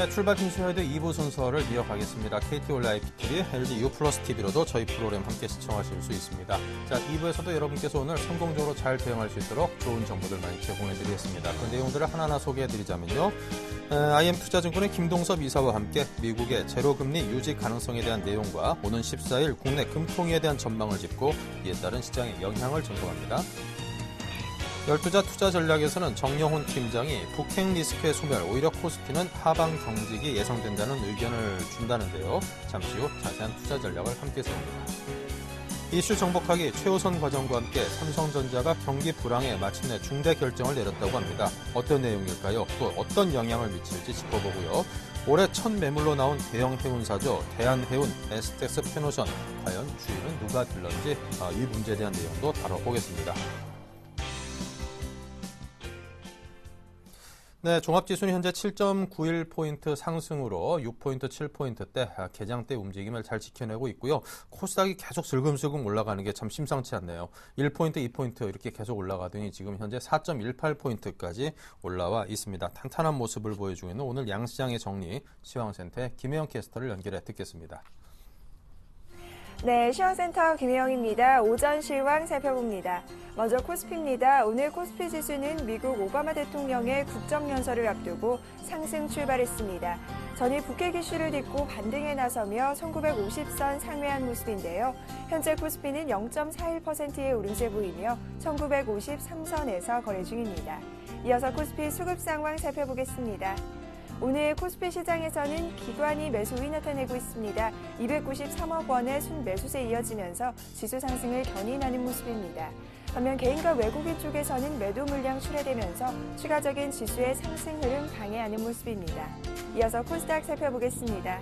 네, 출발 김수현의 2부 순서를 이어가겠습니다. KT 온라인 IPTV, LG U+ TV로도 저희 프로그램 함께 시청하실 수 있습니다. 자, 2부에서도 여러분께서 오늘 성공적으로 잘 대응할 수 있도록 좋은 정보들 많이 제공해드리겠습니다. 그 내용들을 하나하나 소개해드리자면요. IM투자증권의 김동섭 이사와 함께 미국의 제로금리 유지 가능성에 대한 내용과 오는 14일 국내 금통위에 대한 전망을 짚고 이에 따른 시장의 영향을 점검합니다. 열투자 투자 전략에서는 정영훈 팀장이 북핵 리스크의 소멸, 오히려 코스피는 하방 경직이 예상된다는 의견을 준다는데요. 잠시 후 자세한 투자 전략을 함께 세웁니다. 이슈 정복하기 최우선 과정과 함께 삼성전자가 경기 불황에 마침내 중대 결정을 내렸다고 합니다. 어떤 내용일까요? 또 어떤 영향을 미칠지 짚어보고요. 올해 첫 매물로 나온 대형 해운사죠. 대한해운, 에스텍스 페노션, 과연 주인은 누가 들렀는지 이 문제에 대한 내용도 다뤄보겠습니다. 네, 종합지수는 현재 7.91포인트 상승으로 6포인트, 7포인트대 개장대 움직임을 잘 지켜내고 있고요. 코스닥이 계속 슬금슬금 올라가는 게 참 심상치 않네요. 1포인트, 2포인트 이렇게 계속 올라가더니 지금 현재 4.18포인트까지 올라와 있습니다. 탄탄한 모습을 보여주고 있는 오늘 양시장의 정리, 시황센터의 김혜영 캐스터를 연결해 듣겠습니다. 네, 시황센터 김혜영입니다. 오전 시황 살펴봅니다. 먼저 코스피입니다. 오늘 코스피 지수는 미국 오바마 대통령의 국정연설을 앞두고 상승 출발했습니다. 전일 북핵 이슈를 딛고 반등에 나서며 1950선 상회한 모습인데요. 현재 코스피는 0.41%의 오름세 보이며 1953선에서 거래 중입니다. 이어서 코스피 수급 상황 살펴보겠습니다. 오늘 코스피 시장에서는 기관이 매수이 나타내고 있습니다. 293억 원의 순매수세 이어지면서 지수 상승을 견인하는 모습입니다. 반면 개인과 외국인 쪽에서는 매도 물량 출회되면서 추가적인 지수의 상승 흐름 방해하는 모습입니다. 이어서 코스닥 살펴보겠습니다.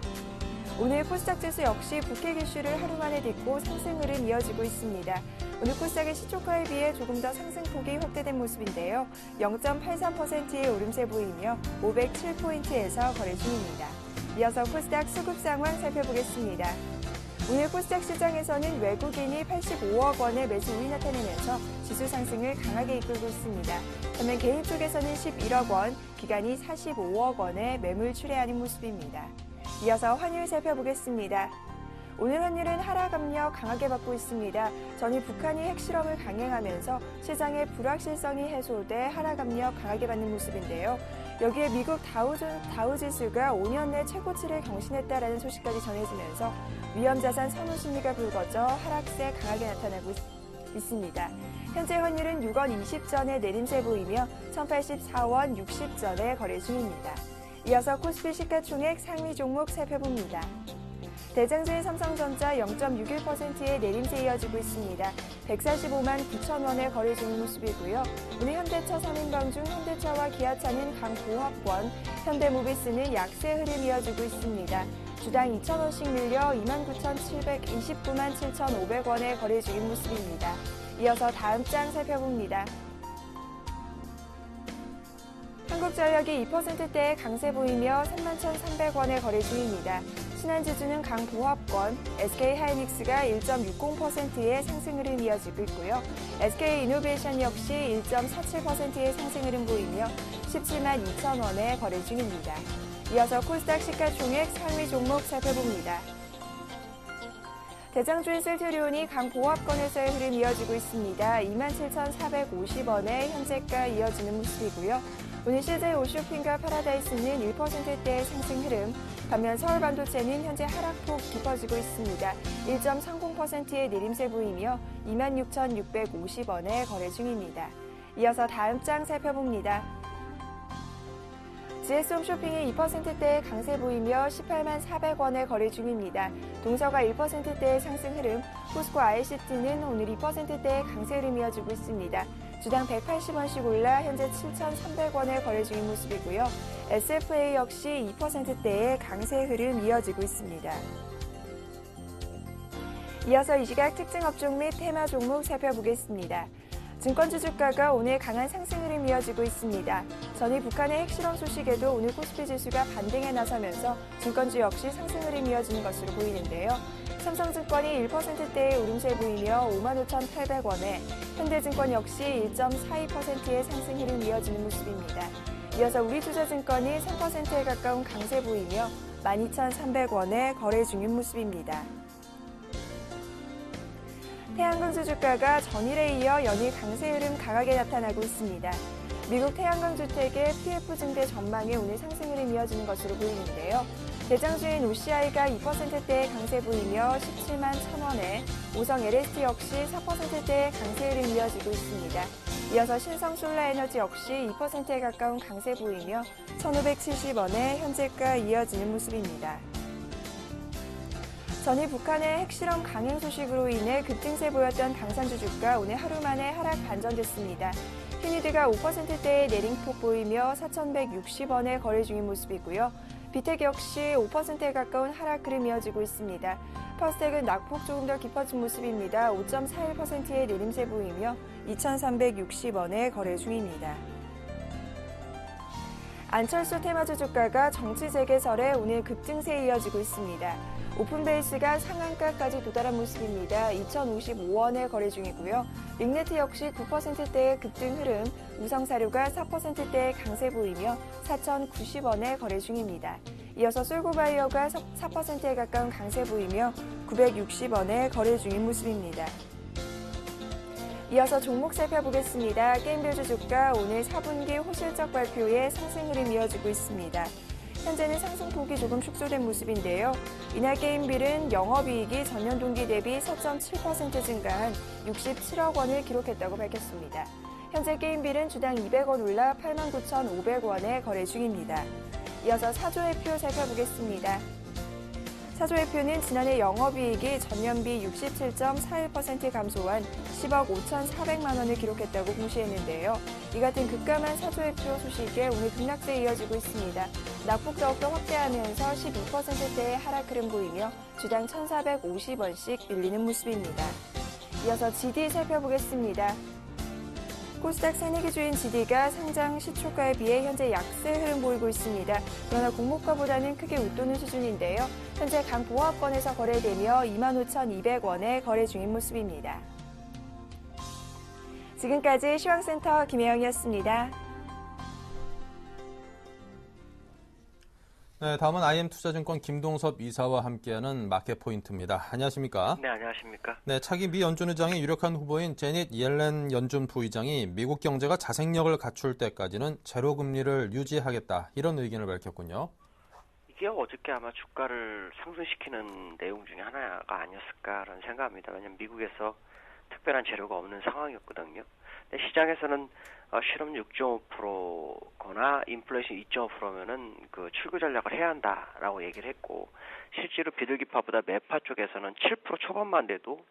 오늘 코스닥 지수 역시 북핵 이슈를 하루 만에 딛고 상승 흐름 이어지고 있습니다. 오늘 코스닥의 시초가에 비해 조금 더 상승폭이 확대된 모습인데요. 0.83%의 오름세 보이며 507포인트에서 거래 중입니다. 이어서 코스닥 수급 상황 살펴보겠습니다. 오늘 코스닥 시장에서는 외국인이 85억 원의 매수 우위 나타내면서 지수 상승을 강하게 이끌고 있습니다. 반면 개인 쪽에서는 11억 원, 기관이 45억 원의 매물 출회하는 모습입니다. 이어서 환율 살펴보겠습니다. 오늘 환율은 하락 압력 강하게 받고 있습니다. 전일 북한이 핵실험을 강행하면서 시장의 불확실성이 해소돼 하락 압력 강하게 받는 모습인데요. 여기에 미국 다우지수가 5년 내 최고치를 경신했다라는 소식까지 전해지면서 위험자산 선호 심리가 불거져 하락세 강하게 나타나고 있습니다. 현재 환율은 6원 20전의 내림세 보이며 1084원 60전에 거래 중입니다. 이어서 코스피 시가총액 상위 종목 살펴봅니다. 대장주인 삼성전자 0.61%의 내림세 이어지고 있습니다. 145만 9천 원에 거래 중인 모습이고요. 오늘 현대차 3인방 중 현대차와 기아차는 강보합권, 현대모비스는 약세 흐름 이어지고 있습니다. 주당 2,000원씩 밀려 29,729만 7,500원에 거래 중인 모습입니다. 이어서 다음 장 살펴봅니다. 한국전력이 2%대의 강세 보이며 31,300원에 거래 중입니다. 신한지주는 강보합권, SK하이닉스가 1.60%의 상승 흐름 이어지고 있고요. SK이노베이션 역시 1.47%의 상승 흐름 보이며 17만 2천 원에 거래 중입니다. 이어서 코스닥 시가총액 상위 종목 살펴봅니다. 대장주인 셀트리온이 강보합권에서의 흐름 이어지고 있습니다. 27,450원에 현재가 이어지는 모습이고요. 오늘 CJ 오쇼핑과 파라다이스는 1%대의 상승 흐름, 반면 서울반도체는 현재 하락폭 깊어지고 있습니다. 1.30%의 내림세 보이며 26,650원에 거래 중입니다. 이어서 다음 장 살펴봅니다. GS홈쇼핑이 2%대의 강세 보이며 18만 400원에 거래 중입니다. 동서가 1%대의 상승 흐름, 포스코 ICT는 오늘 2%대의 강세 흐름 이어지고 있습니다. 주당 180원씩 올라 현재 7,300원에 거래 중인 모습이고요. SFA 역시 2%대의 강세 흐름 이어지고 있습니다. 이어서 이 시각 특징 업종 및 테마 종목 살펴보겠습니다. 증권주 주가가 오늘 강한 상승 흐름 이어지고 있습니다. 전일 북한의 핵실험 소식에도 오늘 코스피 지수가 반등에 나서면서 증권주 역시 상승 흐름 이어지는 것으로 보이는데요. 삼성증권이 1%대의 오름세 보이며 55,800원에, 현대증권 역시 1.42%의 상승 흐름 이어지는 모습입니다. 이어서 우리투자증권이 3%에 가까운 강세 보이며 12,300원에 거래 중인 모습입니다. 태양광주 주가가 전일에 이어 연일 강세 흐름 강하게 나타나고 있습니다. 미국 태양광주택의 PF 증대 전망에 오늘 상승 흐름 이어지는 것으로 보이는데요. 대장주인 OCI가 2%대의 강세 보이며 17만 1,000원에 오성 LST 역시 4%대의 강세 흐름 이어지고 있습니다. 이어서 신성솔라에너지 역시 2%에 가까운 강세 보이며 1,570원에 현재가 이어지는 모습입니다. 전일 북한의 핵실험 강행 소식으로 인해 급등세 보였던 방산주 주가 오늘 하루 만에 하락 반전됐습니다. 휴니드가 5%대의 내림폭 보이며 4,160원에 거래 중인 모습이고요. 비텍 역시 5%에 가까운 하락 흐름 이어지고 있습니다. 퍼스텍은 낙폭 조금 더 깊어진 모습입니다. 5.41%의 내림세 보이며 2,360원에 거래 중입니다. 안철수 테마주 주가가 정치 재개설에 오늘 급등세에 이어지고 있습니다. 오픈베이스가 상한가까지 도달한 모습입니다. 2,055원에 거래 중이고요. 링네트 역시 9%대의 급등 흐름, 우성사료가 4%대의 강세 보이며 4,090원에 거래 중입니다. 이어서 솔고바이어가 4%에 가까운 강세 보이며 960원에 거래 중인 모습입니다. 이어서 종목 살펴보겠습니다. 게임빌드 주가 오늘 4분기 호실적 발표에 상승 흐름 이어지고 있습니다. 현재는 상승폭이 조금 축소된 모습인데요. 이날 게임빌은 영업이익이 전년 동기 대비 4.7% 증가한 67억 원을 기록했다고 밝혔습니다. 현재 게임빌은 주당 200원 올라 89,500원에 거래 중입니다. 이어서 사조회표 살펴보겠습니다. 사조회표는 지난해 영업이익이 전년비 67.41% 감소한 10억 5,400만 원을 기록했다고 공시했는데요. 이 같은 급감한 사조회표 소식에 오늘 급락세 이어지고 있습니다. 낙폭 더욱더 확대하면서 12%대의 하락 흐름 보이며 주당 1,450원씩 밀리는 모습입니다. 이어서 GD 살펴보겠습니다. 코스닥 새내기 주인 GD가 상장 시초가에 비해 현재 약세 흐름 보이고 있습니다. 그러나 공모가보다는 크게 웃도는 수준인데요. 현재 강 보합권에서 거래되며 25,200원에 거래 중인 모습입니다. 지금까지 시황센터 김혜영이었습니다. 네, 다음은 IM투자증권 김동섭 이사와 함께하는 마켓포인트입니다. 안녕하십니까? 네, 안녕하십니까? 네, 차기 미 연준 의장의 유력한 후보인 제닛 옐렌 연준 부의장이 미국 경제가 자생력을 갖출 때까지는 제로 금리를 유지하겠다 이런 의견을 밝혔군요. 이게 어저께 아마 주가를 상승시키는 내용 중에 하나가 아니었을까라는 생각합니다. 왜냐하면 미국에서 특별한 재료가 없는 상황이었거든요. 근데 시장에서는 실업 6.5%거나 인플레이션 2.5%면은 그 출구 전략을 해야 한다라고 얘기를 했고, 실제로 비둘기파보다 매파 쪽에서는 7% 초반만 돼도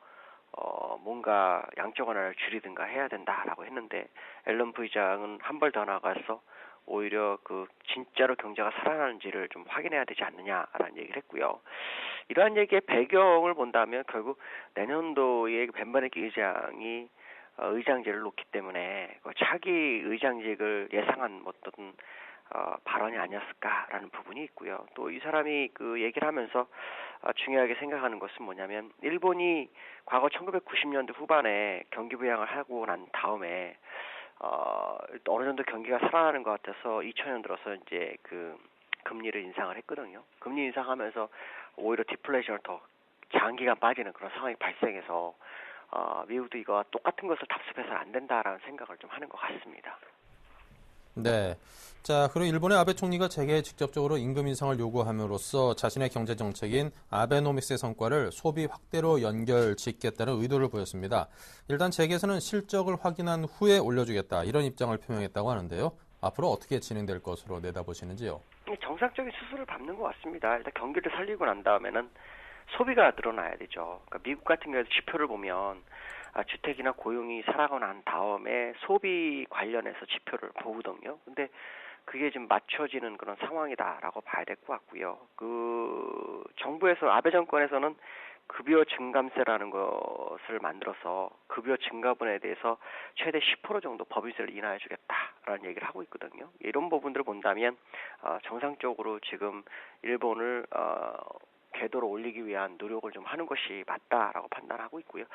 뭔가 양적 완화를 줄이든가 해야 된다라고 했는데, 앨런 부의장은 한 발 더 나가서 오히려 그 진짜로 경제가 살아나는지를 좀 확인해야 되지 않느냐라는 얘기를 했고요. 이러한 얘기의 배경을 본다면 결국 내년도에 벤버네키 의장이 의장직을 놓기 때문에 차기 의장직을 예상한 어떤 발언이 아니었을까라는 부분이 있고요. 또 이 사람이 그 얘기를 하면서 중요하게 생각하는 것은 뭐냐면, 일본이 과거 1990년대 후반에 경기 부양을 하고 난 다음에 어느 정도 경기가 살아나는 것 같아서 2000년 들어서 이제 그 금리를 인상을 했거든요. 금리 인상하면서 오히려 디플레이션을 더 장기간 빠지는 그런 상황이 발생해서 미국도 이거와 똑같은 것을 답습해서는 안 된다라는 생각을 좀 하는 것 같습니다. 네. 자, 그리고 일본의 아베 총리가 재계에 직접적으로 임금 인상을 요구함으로써 자신의 경제 정책인 아베노믹스의 성과를 소비 확대로 연결짓겠다는 의도를 보였습니다. 일단 재계에서는 실적을 확인한 후에 올려주겠다 이런 입장을 표명했다고 하는데요. 앞으로 어떻게 진행될 것으로 내다보시는지요? 정상적인 수술을 밟는 것 같습니다. 일단 경기를 살리고 난 다음에는 소비가 늘어나야 되죠. 그러니까 미국 같은 경우에도 지표를 보면 주택이나 고용이 살아가고 난 다음에 소비 관련해서 지표를 보거든요. 근데 그게 지금 맞춰지는 그런 상황이다라고 봐야 될 것 같고요. 그 정부에서 아베 정권에서는 급여 증감세라는 것을 만들어서 급여 증가분에 대해서 최대 10% 정도 법인세를 인하해 주겠다라는 얘기를 하고 있거든요. 이런 부분들을 본다면 정상적으로 지금 일본을 궤도로 올리기 위한 노력을 좀 하는 것이 맞다라고 판단하고 있고요.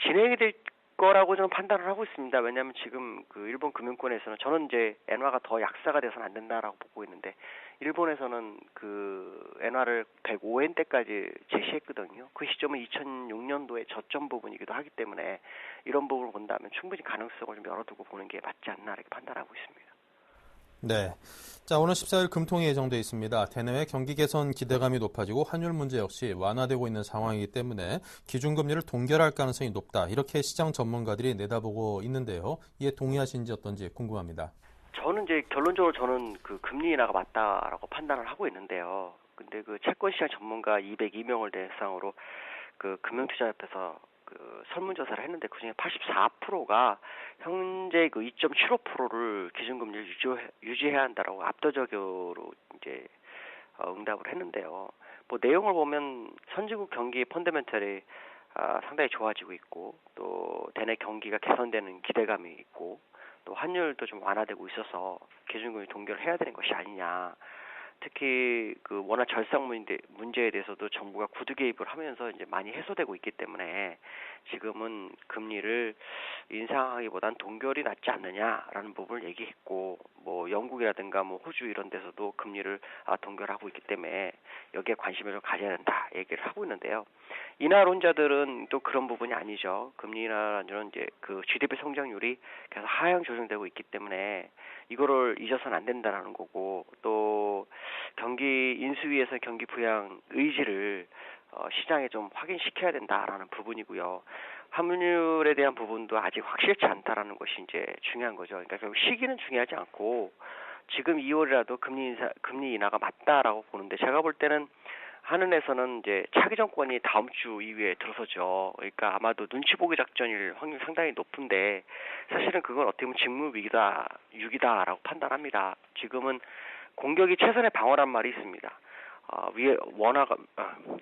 진행이 될 거라고 저는 판단을 하고 있습니다. 왜냐하면 지금 그 일본 금융권에서는 저는 이제 엔화가 더 약세가 돼서는 안 된다라고 보고 있는데 일본에서는 그 엔화를 105엔대까지 제시했거든요. 그 시점은 2006년도의 저점 부분이기도 하기 때문에 이런 부분을 본다면 충분히 가능성을 좀 열어두고 보는 게 맞지 않나 이렇게 판단하고 있습니다. 네. 자, 오늘 14일 금통이 예정돼 있습니다. 대내외 경기 개선 기대감이 높아지고 환율 문제 역시 완화되고 있는 상황이기 때문에 기준금리를 동결할 가능성이 높다. 이렇게 시장 전문가들이 내다보고 있는데요. 이에 동의하시는지 어떤지 궁금합니다. 저는 이제 결론적으로 저는 그 금리 인하가 맞다라고 판단을 하고 있는데요. 근데 그 채권시장 전문가 202명을 대상으로 그 금융투자협회에서 그 설문조사를 했는데 그중에 84%가 현재 그 2.75%를 기준금리를 유지해야 한다라고 압도적으로 이제 응답을 했는데요. 뭐 내용을 보면 선진국 경기 펀더멘털이 상당히 좋아지고 있고 또 대내 경기가 개선되는 기대감이 있고 또 환율도 좀 완화되고 있어서 기준금리 동결을 해야 되는 것이 아니냐. 특히 그 원화 절상 문제에 대해서도 정부가 구두 개입을 하면서 이제 많이 해소되고 있기 때문에 지금은 금리를 인상하기보단 동결이 낫지 않느냐라는 부분을 얘기했고 뭐 영국이라든가 뭐 호주 이런 데서도 금리를 동결하고 있기 때문에 여기에 관심을 좀 가져야 된다 얘기를 하고 있는데요. 인하론자들은 또 그런 부분이 아니죠. 금리 인하는 이제 그 GDP 성장률이 계속 하향 조정되고 있기 때문에 이거를 잊어서는 안 된다라는 거고 또 경기 인수위에서 경기 부양 의지를 시장에 좀 확인시켜야 된다라는 부분이고요. 환율에 대한 부분도 아직 확실치 않다라는 것이 이제 중요한 거죠. 그러니까 결국 시기는 중요하지 않고 지금 2월이라도 금리 인하가 맞다라고 보는데 제가 볼 때는 한은에서는 이제 차기 정권이 다음 주 이후에 들어서죠. 그러니까 아마도 눈치 보기 작전일 확률 상당히 높은데 사실은 그건 어떻게 보면 직무 위기다라고 판단합니다. 지금은 공격이 최선의 방어란 말이 있습니다. 위에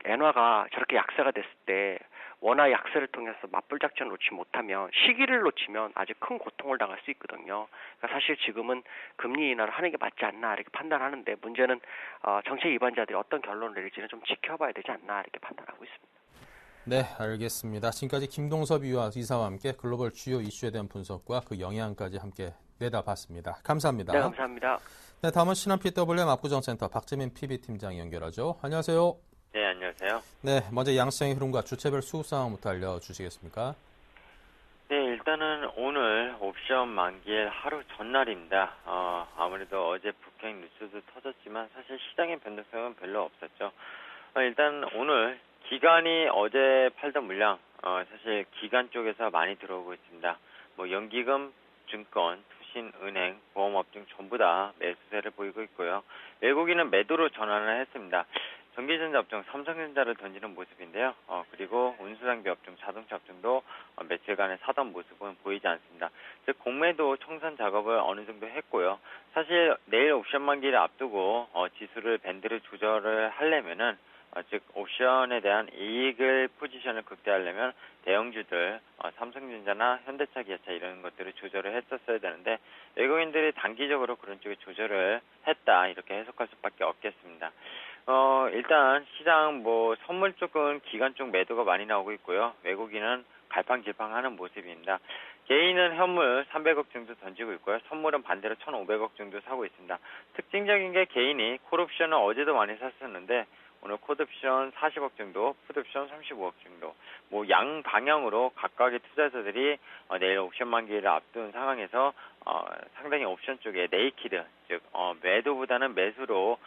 엔화가 저렇게 약세가 됐을 때 원화 약세를 통해서 맞불 작전을 놓지 못하면 시기를 놓치면 아주 큰 고통을 당할 수 있거든요. 그러니까 사실 지금은 금리 인하를 하는 게 맞지 않나 이렇게 판단하는데 문제는 정책 위반자들이 어떤 결론을 내릴지는 좀 지켜봐야 되지 않나 이렇게 판단하고 있습니다. 네, 알겠습니다. 지금까지 김동섭 이사와 함께 글로벌 주요 이슈에 대한 분석과 그 영향까지 함께 내다봤습니다. 감사합니다. 네, 감사합니다. 네, 다음은 신한 PWM 압구정센터 박재민 PB팀장 연결하죠. 안녕하세요. 네, 안녕하세요. 네, 먼저 양시장의 흐름과 주체별 수급 상황부터 알려주시겠습니까? 네, 일단은 오늘 옵션 만기일 하루 전날입니다. 아무래도 어제 북행 뉴스도 터졌지만 사실 시장의 변동성은 별로 없었죠. 일단 오늘 기관이 어제 팔던 물량, 사실 기관 쪽에서 많이 들어오고 있습니다. 뭐 연기금, 증권, 투신, 은행, 보험업종 전부 다 매수세를 보이고 있고요. 외국인은 매도로 전환을 했습니다. 전기전자 업종 삼성전자를 던지는 모습인데요. 그리고 운수장비 업종, 자동차 업종도 며칠간의 사던 모습은 보이지 않습니다. 즉 공매도 청산 작업을 어느 정도 했고요. 사실 내일 옵션 만기를 앞두고 지수를 밴드를 조절을 하려면은 즉 옵션에 대한 이익을 포지션을 극대화하려면 대형주들 삼성전자나 현대차, 기아차 이런 것들을 조절을 했었어야 되는데 외국인들이 단기적으로 그런 쪽에 조절을 했다 이렇게 해석할 수밖에 없겠습니다. 일단 시장 뭐 선물 쪽은 기관 쪽 매도가 많이 나오고 있고요. 외국인은 갈팡질팡하는 모습입니다. 개인은 현물 300억 정도 던지고 있고요. 선물은 반대로 1,500억 정도 사고 있습니다. 특징적인 게 개인이 콜옵션은 어제도 많이 샀었는데 오늘 콜옵션 40억 정도, 풋옵션 35억 정도. 뭐 양 방향으로 각각의 투자자들이 내일 옵션 만기를 앞둔 상황에서 상당히 옵션 쪽에 네이키드, 즉 매도보다는 매수로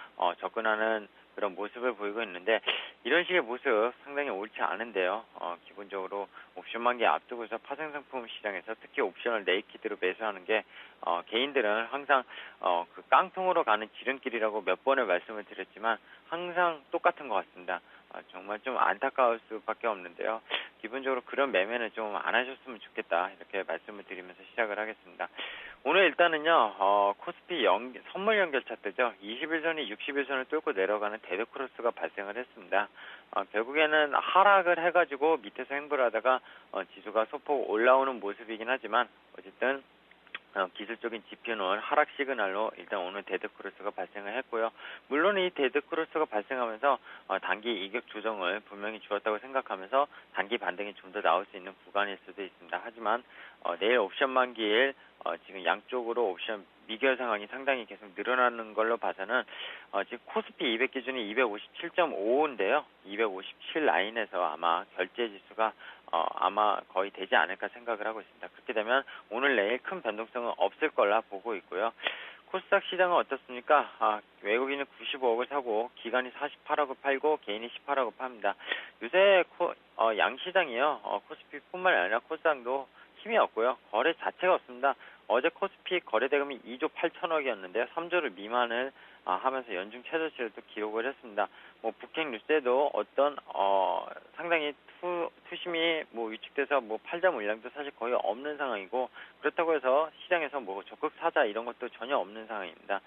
접근하는 그런 모습을 보이고 있는데 이런 식의 모습 상당히 옳지 않은데요. 기본적으로 옵션 만기 앞두고서 파생상품 시장에서 특히 옵션을 네이키드로 매수하는 게 개인들은 항상 그 깡통으로 가는 지름길이라고 몇 번을 말씀을 드렸지만 항상 똑같은 것 같습니다. 정말 좀 안타까울 수밖에 없는데요. 기본적으로 그런 매매는 좀 안 하셨으면 좋겠다 이렇게 말씀을 드리면서 시작을 하겠습니다. 오늘 일단은요 코스피 선물 연결 차트죠. 21선이 61선을 뚫고 내려가는 데드 크로스가 발생을 했습니다. 결국에는 하락을 해가지고 밑에서 행보를 하다가 지수가 소폭 올라오는 모습이긴 하지만 어쨌든 기술적인 지표는 하락 시그널로 일단 오늘 데드크로스가 발생을 했고요. 물론 이 데드크로스가 발생하면서 단기 이격 조정을 분명히 주었다고 생각하면서 단기 반등이 좀 더 나올 수 있는 구간일 수도 있습니다. 하지만 내일 옵션 만기일 지금 양쪽으로 옵션 미결 상황이 상당히 계속 늘어나는 걸로 봐서는 지금 코스피 200 기준이 257.55인데요. 257 라인에서 아마 결제 지수가 아마 거의 되지 않을까 생각을 하고 있습니다. 그렇게 되면 오늘 내일 큰 변동성은 없을 거라 보고 있고요. 코스닥 시장은 어떻습니까? 외국인이 95억을 사고 기관이 48억을 팔고 개인이 18억을 팝니다. 요새 양시장이요. 코스피뿐만 아니라 코스닥도 힘이 없고요. 거래 자체가 없습니다. 어제 코스피 거래 대금이 2조 8천억이었는데요. 3조를 미만을 하면서 연중 최저치를 또 기록을 했습니다. 뭐 북핵 뉴스에도 어떤 상당히 투심이 뭐 위축돼서 뭐 팔자 물량도 사실 거의 없는 상황이고, 그렇다고 해서 시장에서 뭐 적극 사자 이런 것도 전혀 없는 상황입니다.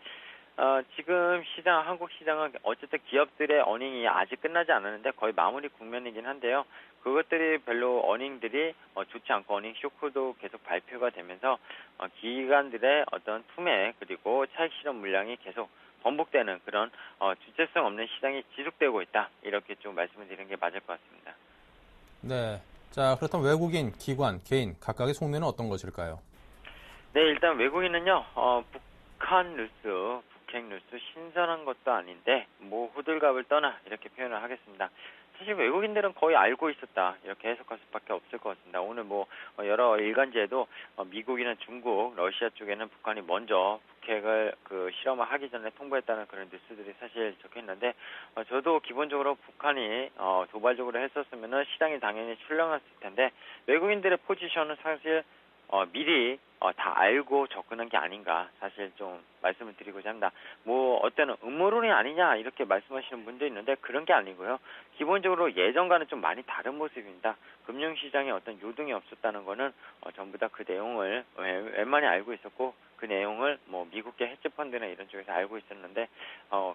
지금 한국 시장은 어쨌든 기업들의 어닝이 아직 끝나지 않았는데 거의 마무리 국면이긴 한데요. 그것들이 별로 어닝들이 좋지 않고 어닝 쇼크도 계속 발표가 되면서 기관들의 어떤 투매 그리고 차익 실현 물량이 계속 번복되는 그런 주체성 없는 시장이 지속되고 있다. 이렇게 좀 말씀을 드리는 게 맞을 것 같습니다. 네. 자, 그렇다면 외국인, 기관, 개인 각각의 속내는 어떤 것일까요? 네, 일단 외국인은요. 북한 뉴스, 북핵 뉴스 신선한 것도 아닌데 뭐 호들갑을 떠나 이렇게 표현을 하겠습니다. 사실 외국인들은 거의 알고 있었다 이렇게 해석할 수밖에 없을 것 같습니다. 오늘 뭐 여러 일간지에도 미국이나 중국, 러시아 쪽에는 북한이 먼저 북핵을 실험을 하기 전에 통보했다는 그런 뉴스들이 사실 적혀있는데 저도 기본적으로 북한이 도발적으로 했었으면은 시장이 당연히 출렁했을 텐데 외국인들의 포지션은 사실 미리 다 알고 접근한 게 아닌가 사실 좀 말씀을 드리고자 합니다. 뭐 어떤 음모론이 아니냐 이렇게 말씀하시는 분도 있는데 그런 게 아니고요. 기본적으로 예전과는 좀 많이 다른 모습입니다. 금융시장에 어떤 요동이 없었다는 거는 전부 다 그 내용을 웬만히 알고 있었고 그 내용을 뭐 미국계 헤지펀드나 이런 쪽에서 알고 있었는데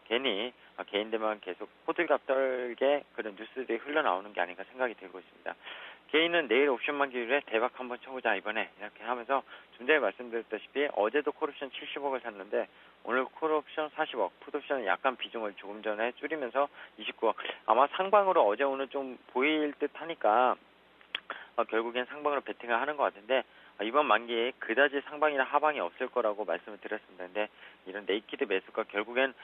괜히 개인들만 계속 호들갑 떨게 그런 뉴스들이 흘러나오는 게 아닌가 생각이 들고 있습니다. 개인은 내일 옵션 만기일에 대박 한번 쳐보자 이번에 이렇게 하면서 좀 전에 말씀드렸다시피 어제도 콜옵션 70억을 샀는데 오늘 콜옵션 40억, 풋옵션은 약간 비중을 조금 전에 줄이면서 29억. 아마 상방으로 어제 오늘 좀 보일 듯 하니까 결국엔 상방으로 베팅을 하는 것 같은데 이번 만기에 그다지 상방이나 하방이 없을 거라고 말씀을 드렸습니다. 근데 이런 네이키드 매수가 결국엔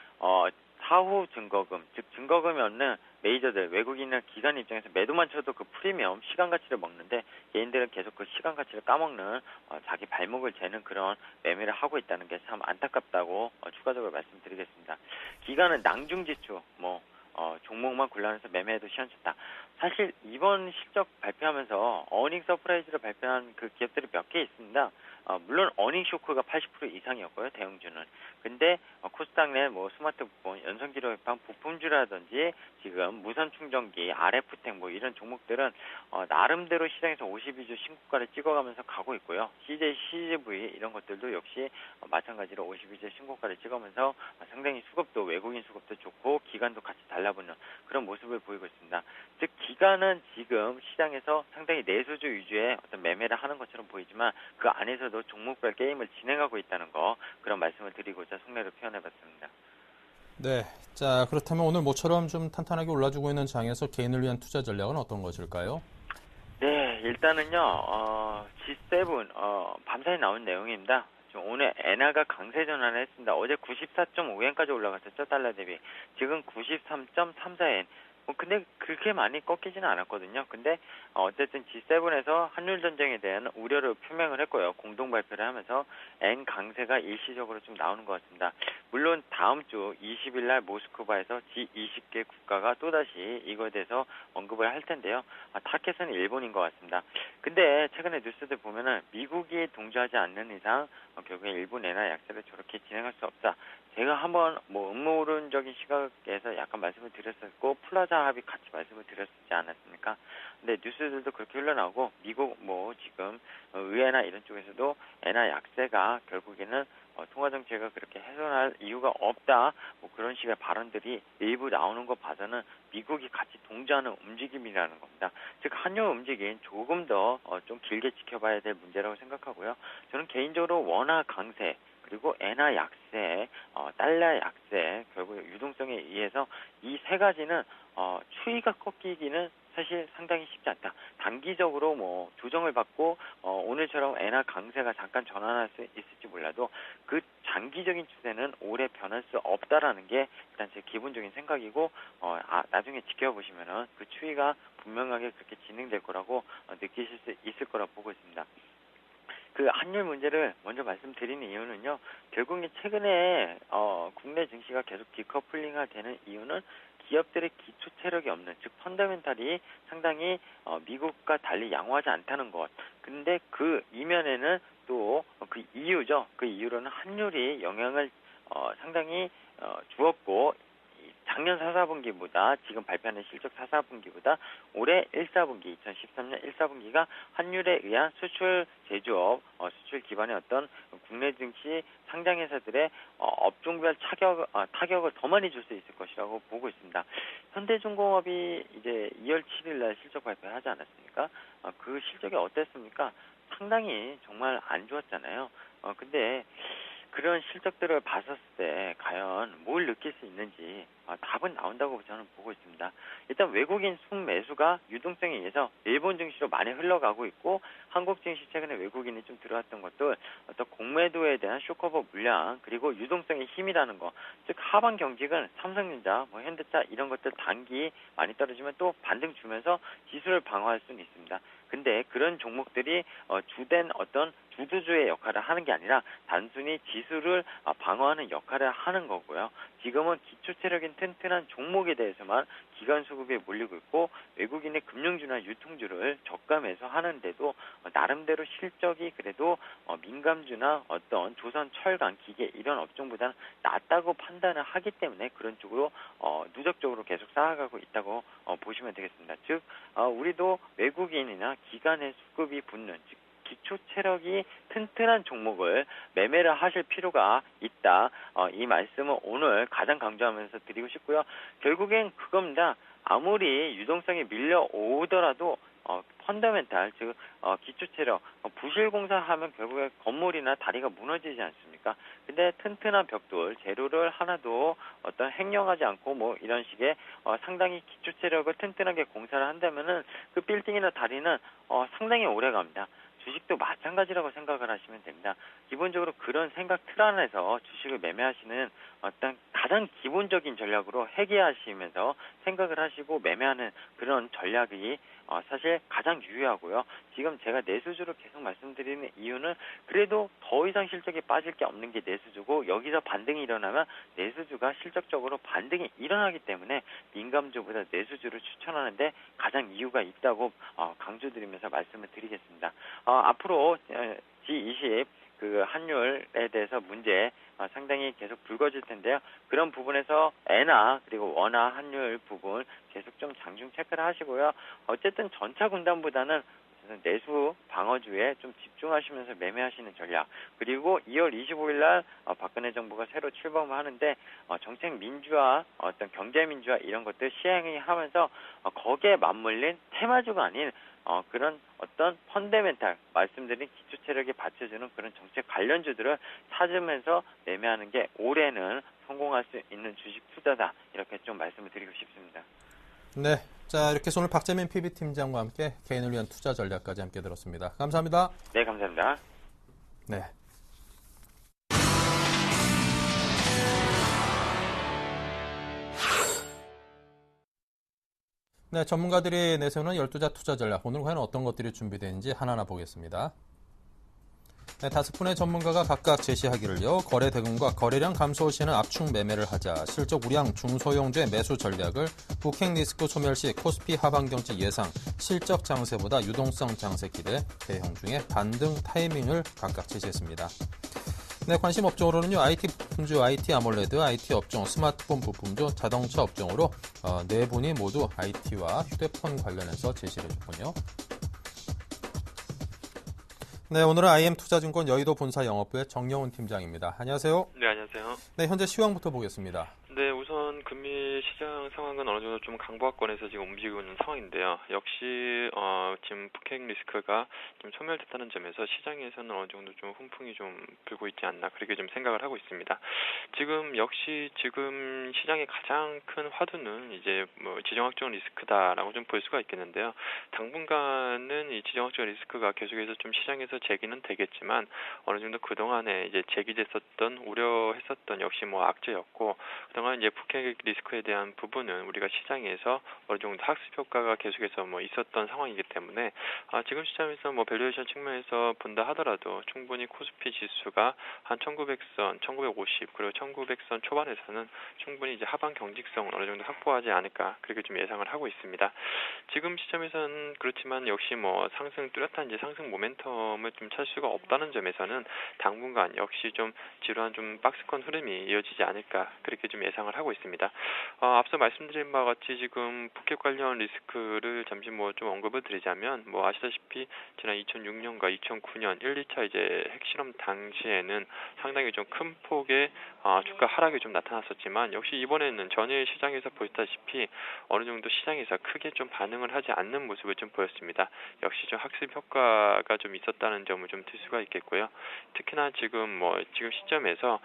사후 증거금, 즉 증거금이 없는 메이저들, 외국인이나 기관 입장에서 매도만 쳐도 그 프리미엄, 시간 가치를 먹는데 개인들은 계속 그 시간 가치를 까먹는 자기 발목을 재는 그런 매매를 하고 있다는 게 참 안타깝다고 추가적으로 말씀드리겠습니다. 기관은 낭중지추, 종목만 굴러내서 매매해도 시원찮다. 사실 이번 실적 발표하면서 어닝 서프라이즈를 발표한 그 기업들이 몇 개 있습니다. 물론 어닝 쇼크가 80% 이상이었고요, 대형주는. 근데 코스닥 내 스마트폰, 연성기록판 부품주라든지 지금 무선 충전기, RF텍 이런 종목들은 나름대로 시장에서 52주 신고가를 찍어가면서 가고 있고요. CJCGV 이런 것들도 역시 마찬가지로 52주 신고가를 찍으면서 상당히 수급도 외국인 수급도 좋고 기관도 같이 달라붙는 그런 모습을 보이고 있습니다. 즉 기관은 지금 시장에서 상당히 내수주 위주의 어떤 매매를 하는 것처럼 보이지만 그 안에서도 종목별 게임을 진행하고 있다는 거 그런 말씀을 드리고자 속내로 표현해봤습니다. 네. 자, 그렇다면 오늘 모처럼 좀 탄탄하게 올라주고 있는 장에서 개인을 위한 투자 전략은 어떤 것일까요? 네, 일단은요, G7, 밤사이 나온 내용입니다. 오늘 엔화가 강세 전환을 했습니다. 어제 94.5엔까지 올라갔었죠, 달러 대비. 지금 93.34엔. 근데 그렇게 많이 꺾이지는 않았거든요. 근데 어쨌든 G7에서 한일 전쟁에 대한 우려를 표명을 했고요. 공동 발표를 하면서 엔 강세가 일시적으로 좀 나오는 것 같습니다. 물론 다음 주 20일 날 모스크바에서 G20개 국가가 또다시 이거에 대해서 언급을 할 텐데요. 타켓은 일본인 것 같습니다. 근데 최근에 뉴스들 보면은 미국이 동조하지 않는 이상 결국에 일본 엔화 약세를 저렇게 진행할 수 없다. 제가 한번 음모론적인 시각에서 약간 말씀을 드렸었고 플라자 합의 같이 말씀을 드렸지 않았습니까? 근데 뉴스들도 그렇게 흘러나오고 미국 지금 의회나 이런 쪽에서도 엔화 약세가 결국에는 통화정책을 그렇게 훼손할 이유가 없다. 뭐 그런 식의 발언들이 일부 나오는 거 봐서는 미국이 같이 동조하는 움직임이라는 겁니다. 즉 한일 움직임 조금 더 좀 길게 지켜봐야 될 문제라고 생각하고요. 저는 개인적으로 원화 강세 그리고 엔화 약세, 달러 약세, 결국 유동성에 의해서 이 세 가지는 추이가 꺾이기는 사실 상당히 쉽지 않다. 단기적으로 뭐 조정을 받고 오늘처럼 엔화 강세가 잠깐 전환할 수 있을지 몰라도 그 장기적인 추세는 오래 변할 수 없다라는 게 일단 제 기본적인 생각이고 나중에 지켜보시면은 그 추이가 분명하게 그렇게 진행될 거라고 느끼실 수 있을 거라고 보고 있습니다. 그 환율 문제를 먼저 말씀드리는 이유는요. 결국에 최근에 국내 증시가 계속 디커플링화 되는 이유는 기업들의 기초 체력이 없는, 즉 펀더멘탈이 상당히 미국과 달리 양호하지 않다는 것. 근데 그 이면에는 또 그 이유죠. 그 이유로는 환율이 영향을 상당히 주었고 작년 4분기보다 지금 발표하는 실적 4분기보다 올해 1사분기 2013년 1사분기가 환율에 의한 수출 제조업, 수출 기반의 어떤 국내 증시 상장 회사들의 업종별 타격을 더 많이 줄 수 있을 것이라고 보고 있습니다. 현대중공업이 이제 2월 7일 날 실적 발표하지 않았습니까? 그 실적이 어땠습니까? 상당히 정말 안 좋았잖아요. 근데 그런 실적들을 봤었을 때 과연 뭘 느낄 수 있는지 답은 나온다고 저는 보고 있습니다. 일단 외국인 순매수가 유동성에 의해서 일본 증시로 많이 흘러가고 있고 한국 증시 최근에 외국인이 좀 들어왔던 것들 어떤 공매도에 대한 쇼커버 물량 그리고 유동성의 힘이라는 거, 즉 하반 경직은 삼성전자, 뭐 현대차 이런 것들 단기 많이 떨어지면 또 반등 주면서 지수를 방어할 수는 있습니다. 근데 그런 종목들이 주된 어떤 주도주의 역할을 하는 게 아니라 단순히 지수를 방어하는 역할을 하는 거고요. 지금은 기초 체력인 튼튼한 종목에 대해서만 기관 수급에 몰리고 있고 외국인의 금융주나 유통주를 저가 매수하는데도 나름대로 실적이 그래도 민감주나 어떤 조선, 철강, 기계 이런 업종보다는 낫다고 판단을 하기 때문에 그런 쪽으로 누적적으로 계속 쌓아가고 있다고 보시면 되겠습니다. 즉 우리도 외국인이나 기관의 수급이 붙는, 즉 기초 체력이 튼튼한 종목을 매매를 하실 필요가 있다. 이 말씀을 오늘 가장 강조하면서 드리고 싶고요. 결국엔 그겁니다. 아무리 유동성이 밀려오더라도 펀더멘탈, 즉 기초 체력, 부실공사하면 결국에 건물이나 다리가 무너지지 않습니까? 근데 튼튼한 벽돌, 재료를 하나도 어떤 횡령하지 않고 뭐 이런 식의 상당히 기초 체력을 튼튼하게 공사를 한다면은 그 빌딩이나 다리는 상당히 오래 갑니다. 주식도 마찬가지라고 생각을 하시면 됩니다. 기본적으로 그런 생각 틀 안에서 주식을 매매하시는 어떤 가장 기본적인 전략으로 회귀하시면서 생각을 하시고 매매하는 그런 전략이 사실 가장 유효하고요. 지금 제가 내수주를 계속 말씀드리는 이유는 그래도 더 이상 실적이 빠질 게 없는 게 내수주고 여기서 반등이 일어나면 내수주가 실적적으로 반등이 일어나기 때문에 민감주보다 내수주를 추천하는데 가장 이유가 있다고 강조드리면서 말씀을 드리겠습니다. 앞으로 G20 그 환율에 대해서 문제 상당히 계속 불거질 텐데요. 그런 부분에서 엔화 그리고 원화 환율 부분 계속 좀 장중 체크를 하시고요. 어쨌든 전차 군단보다는 내수 방어주에 좀 집중하시면서 매매하시는 전략, 그리고 2월 25일 날 박근혜 정부가 새로 출범을 하는데 정책 민주화, 어떤 경제 민주화 이런 것들 시행이 하면서 거기에 맞물린 테마주가 아닌 그런 어떤 펀더멘탈 말씀드린 기초 체력에 받쳐주는 그런 정책 관련주들을 찾으면서 매매하는 게 올해는 성공할 수 있는 주식 투자다, 이렇게 좀 말씀을 드리고 싶습니다. 네, 자 이렇게 오늘 박재민 PB팀장과 함께 개인을 위한 투자 전략까지 함께 들었습니다. 감사합니다. 네, 감사합니다. 네. 네, 전문가들이 내세우는 12자 투자 전략. 오늘 과연 어떤 것들이 준비되는지 하나하나 보겠습니다. 네, 5분의 전문가가 각각 제시하기를요. 거래 대금과 거래량 감소 시에는 압축 매매를 하자. 실적 우량 중소형주의 매수 전략을 북행 리스크 소멸 시 코스피 하반 경직 예상, 실적 장세보다 유동성 장세 기대, 대형중의 반등 타이밍을 각각 제시했습니다. 네, 관심 업종으로는요. IT 부품주, IT 아몰레드, IT 업종, 스마트폰 부품주, 자동차 업종으로 네 분이 모두 IT와 휴대폰 관련해서 제시를 해줬군요. 네, 오늘은 IM투자증권 여의도 본사 영업부의 정영훈 팀장입니다. 안녕하세요. 네, 안녕하세요. 네, 현재 시황부터 보겠습니다. 네, 우선 금리 시장 상황은 어느 정도 좀 강보합권에서 지금 움직이고 있는 상황인데요. 역시 지금 북핵 리스크가 좀 소멸됐다는 점에서 시장에서는 어느 정도 좀 훈풍이 좀 불고 있지 않나 그렇게 좀 생각을 하고 있습니다. 지금 시장의 가장 큰 화두는 이제 뭐 지정학적 리스크다라고 좀 볼 수가 있겠는데요. 당분간은 이 지정학적 리스크가 계속해서 좀 시장에서 제기는 되겠지만 어느 정도 그동안에 이제 제기됐었던 우려했었던 역시 뭐 악재였고 그동안 이제 북핵 리스크에 대한 부분은 우리가 시장에서 어느 정도 학습 효과가 계속해서 뭐 있었던 상황이기 때문에 지금 시점에서 뭐 밸류에이션 측면에서 본다 하더라도 충분히 코스피 지수가 한 1900선, 1950 그리고 1900선 초반에서는 충분히 이제 하방 경직성을 어느 정도 확보하지 않을까 그렇게 좀 예상을 하고 있습니다. 지금 시점에서는 그렇지만 역시 뭐 뚜렷한 이제 상승 모멘텀을 좀 찾을 수가 없다는 점에서는 당분간 역시 좀 지루한 좀 박스권 흐름이 이어지지 않을까 그렇게 좀 예상을 하고 있습니다. 앞서 말씀드린 바와 같이 지금 북핵 관련 리스크를 잠시 뭐 좀 언급을 드리자면 뭐 아시다시피 지난 2006년과 2009년 1, 2차 이제 핵실험 당시에는 상당히 좀 큰 폭의 주가 하락이 좀 나타났었지만 역시 이번에는 전일 시장에서 보셨다시피 어느 정도 시장에서 크게 좀 반응을 하지 않는 모습을 좀 보였습니다. 역시 좀 학습 효과가 좀 있었다는 점을 좀 들 수가 있겠고요. 특히나 지금 시점에서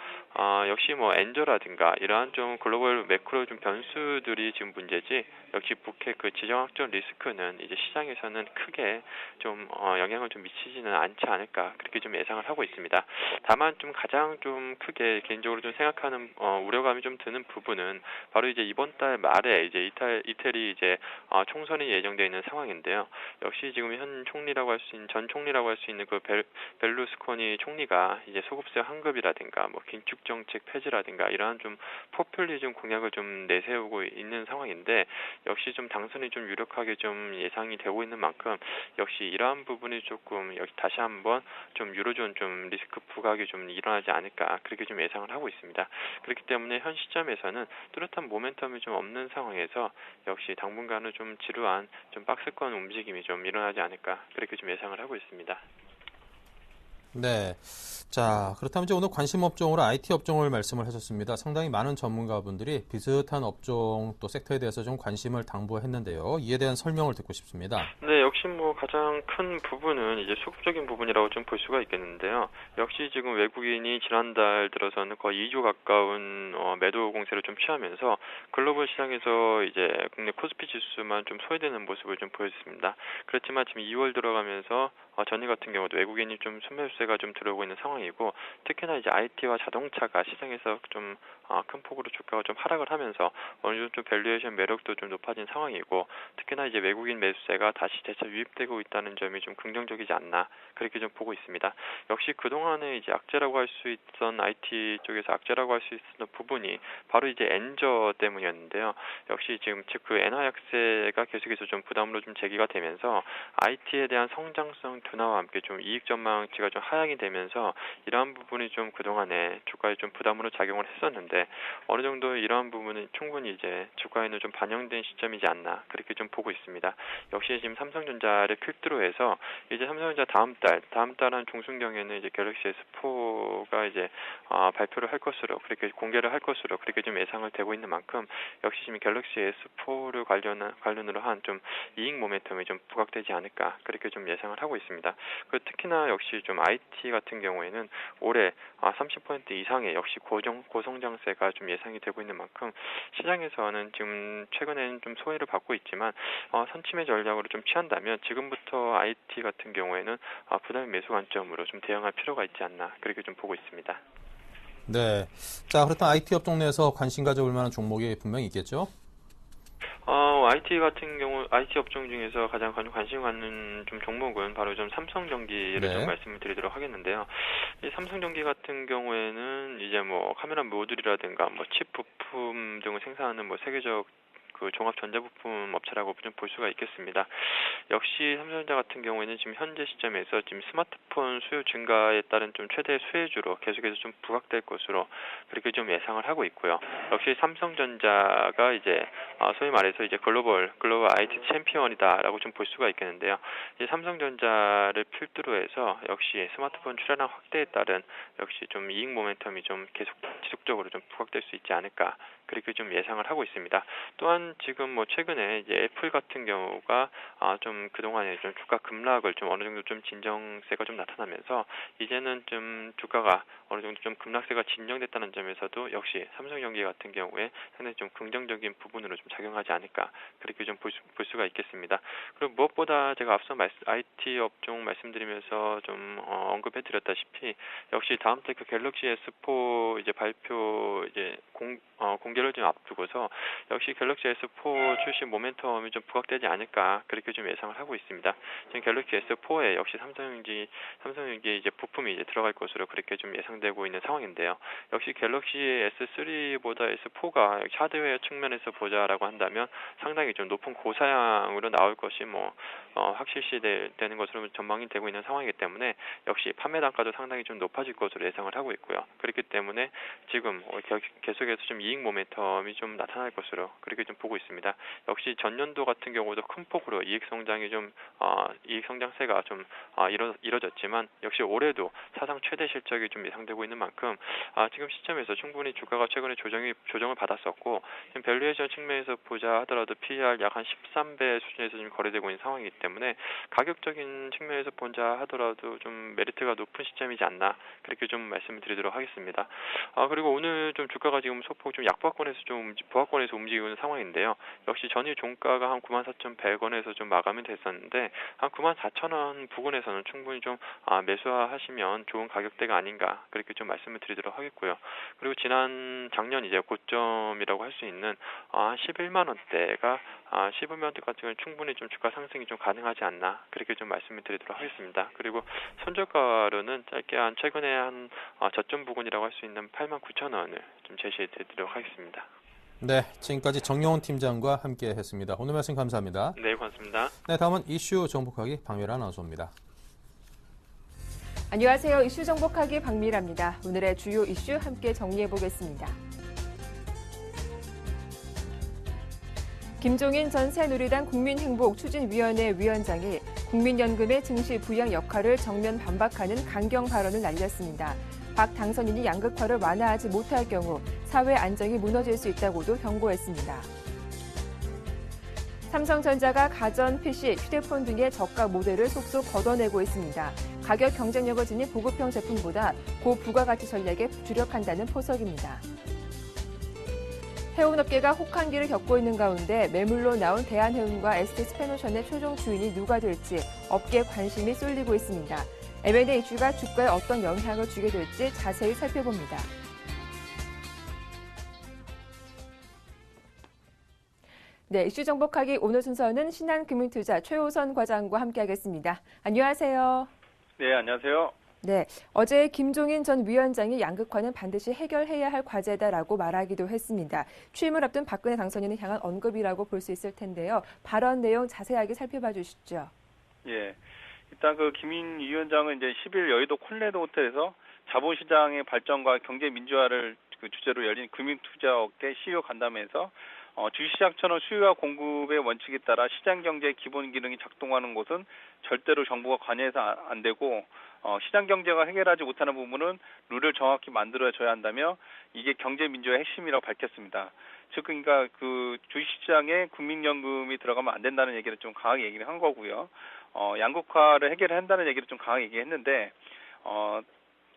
역시 뭐 엔저라든가 이러한 좀 글로벌 매크로 좀 변수들이 지금 문제지 역시 북핵 그 지정학적 리스크는 이제 시장에서는 크게 좀 영향을 좀 미치지는 않지 않을까 그렇게 좀 예상을 하고 있습니다. 다만 좀 가장 좀 크게 개인적으로 좀 생각하는 우려감이 좀 드는 부분은 바로 이제 이번 달 말에 이제 이태리 이제 총선이 예정되어 있는 상황인데요. 역시 지금 전 총리라고 할 수 있는 그 벨루스코니 총리가 이제 소급세 환급이라든가 뭐 긴축 정책 폐지라든가 이러한 좀 포퓰리즘 공약을 좀 내세우고 있는 상황인데 역시 좀 당선이 좀 유력하게 좀 예상이 되고 있는 만큼 역시 이러한 부분이 조금 여기 다시 한번 좀 유로존 좀 리스크 부각이 좀 일어나지 않을까 그렇게 좀 예상을 하고 있습니다. 그렇기 때문에 현 시점에서는 뚜렷한 모멘텀이 좀 없는 상황에서 역시 당분간은 좀 지루한 좀 박스권 움직임이 좀 일어나지 않을까 그렇게 좀 예상을 하고 있습니다. 네. 자, 그렇다면 이제 오늘 관심 업종으로 IT 업종을 말씀을 하셨습니다. 상당히 많은 전문가분들이 비슷한 업종 또 섹터에 대해서 좀 관심을 당부했는데요. 이에 대한 설명을 듣고 싶습니다. 네, 역시 뭐 가장 큰 부분은 이제 수급적인 부분이라고 좀 볼 수가 있겠는데요. 역시 지금 외국인이 지난달 들어서는 거의 2조 가까운 매도 공세를 좀 취하면서 글로벌 시장에서 이제 국내 코스피 지수만 좀 소외되는 모습을 좀 보였습니다. 그렇지만 지금 2월 들어가면서 전일 같은 경우도 외국인이 좀 순매수세가 좀 들어오고 있는 상황이고 특히나 이제 IT와 자동차가 시장에서 좀 큰 폭으로 주가가 좀 하락을 하면서 어느 정도 좀 밸류에이션 매력도 좀 높아진 상황이고 특히나 이제 외국인 매수세가 다시 재차 유입되고 있다는 점이 좀 긍정적이지 않나 그렇게 좀 보고 있습니다. 역시 그동안에 이제 악재라고 할 수 있던 IT 쪽에서 악재라고 할 수 있었던 부분이 바로 이제 엔저 때문이었는데요. 역시 지금 즉 그 엔화 약세가 계속해서 좀 부담으로 좀 제기가 되면서 IT에 대한 성장성 둔화와 함께 좀 이익 전망치가 좀 하향이 되면서 이러한 부분이 좀 그동안에 주가에 좀 부담으로 작용을 했었는데 어느 정도 이러한 부분은 충분히 이제 주가에는 좀 반영된 시점이지 않나 그렇게 좀 보고 있습니다. 역시 지금 삼성전자를 필두로 해서 이제 삼성전자 다음 달 한 중순경에는 이제 갤럭시 S4가 이제 발표를 할 것으로 그렇게 공개를 할 것으로 그렇게 좀 예상을 되고 있는 만큼 역시 지금 갤럭시 S4를 관련으로 한 좀 이익 모멘텀이 좀 부각되지 않을까 그렇게 좀 예상을 하고 있습니다. 그 특히나 역시 좀 IT 같은 경우에는 올해 30% 이상의 역시 고성장세가 좀 예상이 되고 있는 만큼 시장에서는 지금 최근에는 좀 소외를 받고 있지만 선침해 전략으로 좀 취한다면 지금부터 IT 같은 경우에는 부담 매수 관점으로 좀 대응할 필요가 있지 않나 그렇게 좀 보고 있습니다. 네. 자, 그렇다면 IT 업종 내에서 관심 가져볼 만한 종목이 분명히 있겠죠? IT 업종 중에서 가장 관심 갖는 좀 종목은 바로 좀 삼성전기를 네. 좀 말씀을 드리도록 하겠는데요. 이 삼성전기 같은 경우에는 이제 뭐 카메라 모듈이라든가 뭐 칩 부품 등을 생산하는 뭐 세계적 그 종합 전자부품 업체라고 좀 볼 수가 있겠습니다. 역시 삼성전자 같은 경우에는 지금 현재 시점에서 지금 스마트폰 수요 증가에 따른 좀 최대 수혜주로 계속해서 좀 부각될 것으로 그렇게 좀 예상을 하고 있고요. 역시 삼성전자가 이제 소위 말해서 이제 글로벌 IT 챔피언이다라고 좀 볼 수가 있겠는데요. 이 삼성전자를 필두로 해서 역시 스마트폰 출하량 확대에 따른 역시 좀 이익 모멘텀이 좀 계속 지속적으로 좀 부각될 수 있지 않을까 그렇게 좀 예상을 하고 있습니다. 또한 지금 뭐 최근에 이제 애플 같은 경우가 좀 그동안에 좀 주가 급락을 좀 어느 정도 좀 진정세가 좀 나타나면서 이제는 좀 주가가 어느 정도 좀 급락세가 진정됐다는 점에서도 역시 삼성전기 같은 경우에 상당히 좀 긍정적인 부분으로 좀 작용하지 않을까 그렇게 좀 볼 수가 있겠습니다. 그리고 무엇보다 제가 앞서 IT 업종 말씀드리면서 좀 언급해드렸다시피 역시 다음 달 그 갤럭시 S4 이제 발표 이제 공개를 좀 앞두고서 역시 갤럭시 S4 출시 모멘텀이 좀 부각되지 않을까 그렇게 좀 예상을 하고 있습니다. 지금 갤럭시 S4에 역시 삼성전기 이제 부품이 이제 들어갈 것으로 그렇게 좀 예상되고 있는 상황인데요. 역시 갤럭시 S3보다 S4가 하드웨어 측면에서 보자라고 한다면 상당히 좀 높은 고사양으로 나올 것이 확실시되는 것으로 전망이 되고 있는 상황이기 때문에 역시 판매 단가도 상당히 좀 높아질 것으로 예상을 하고 있고요. 그렇기 때문에 지금 계속해서 좀 이익 모멘텀이 좀 나타날 것으로 그렇게 좀 보고 있습니다. 역시 전년도 같은 경우도 큰 폭으로 이익 성장세가 좀 이뤄졌지만 역시 올해도 사상 최대 실적이 좀 예상되고 있는 만큼 지금 시점에서 충분히 주가가 최근에 조정을 받았었고 지금 밸류에이션 측면에서 보자 하더라도 PER 약 한 13배 수준에서 좀 거래되고 있는 상황이기 때문에 가격적인 측면에서 보자 하더라도 좀 메리트가 높은 시점이지 않나 그렇게 좀 말씀을 드리도록 하겠습니다. 그리고 오늘 좀 주가가 지금 소폭 좀 약보합권에서 좀 보합권에서 움직이고 있는 상황인데요. 역시 전일 종가가 한 94,100원에서 좀 마감이 됐었는데 한 94,000원 부근에서는 충분히 좀 매수하시면 좋은 가격대가 아닌가 그렇게 좀 말씀을 드리도록 하겠고요. 그리고 작년 이제 고점이라고 할 수 있는 11만 원대가 15만 원대 같은 경우는 충분히 좀 주가 상승이 좀 가능하지 않나 그렇게 좀 말씀을 드리도록 하겠습니다. 그리고 손절가로는 짧게 최근에 한 저점 부근이라고 할 수 있는 89,000원을 좀 제시해 드리도록 하겠습니다. 네, 지금까지 정영훈 팀장과 함께했습니다. 오늘 말씀 감사합니다. 네, 고맙습니다. 네, 다음은 이슈 정복하기 박미라 아나운서입니다. 안녕하세요. 이슈 정복하기 박미라입니다. 오늘의 주요 이슈 함께 정리해 보겠습니다. 김종인 전 새누리당 국민행복추진위원회 위원장이 국민연금의 증시 부양 역할을 정면 반박하는 강경 발언을 날렸습니다. 박 당선인이 양극화를 완화하지 못할 경우 사회 안정이 무너질 수 있다고도 경고했습니다. 삼성전자가 가전, PC, 휴대폰 등의 저가 모델을 속속 걷어내고 있습니다. 가격 경쟁력을 지닌 보급형 제품보다 고부가가치 전략에 주력한다는 포석입니다. 해운업계가 혹한기를 겪고 있는 가운데 매물로 나온 대한해운과 ST스패노션의 최종 주인이 누가 될지 업계 관심이 쏠리고 있습니다. M&A 이슈가 주가에 어떤 영향을 주게 될지 자세히 살펴봅니다. 네, 이슈 정복하기 오늘 순서는 신한금융투자 최호선 과장과 함께하겠습니다. 안녕하세요. 네, 안녕하세요. 네, 어제 김종인 전 위원장이 양극화는 반드시 해결해야 할 과제다라고 말하기도 했습니다. 취임을 앞둔 박근혜 당선인을 향한 언급이라고 볼 수 있을 텐데요. 발언 내용 자세하게 살펴봐 주시죠. 예, 일단 김인 위원장은 이제 10일 여의도 콘레드 호텔에서 자본시장의 발전과 경제 민주화를 주제로 열린 금융투자업계 CEO 간담회에서 주식시장처럼 수요와 공급의 원칙에 따라 시장 경제의 기본 기능이 작동하는 곳은 절대로 정부가 관여해서 안 되고 시장 경제가 해결하지 못하는 부분은 룰을 정확히 만들어줘야 한다며 이게 경제 민주화의 핵심이라고 밝혔습니다. 즉 그러니까 주식시장에 국민연금이 들어가면 안 된다는 얘기를 좀 강하게 얘기를 한 거고요. 양극화를 해결해야 한다는 얘기를 좀 강하게 얘기했는데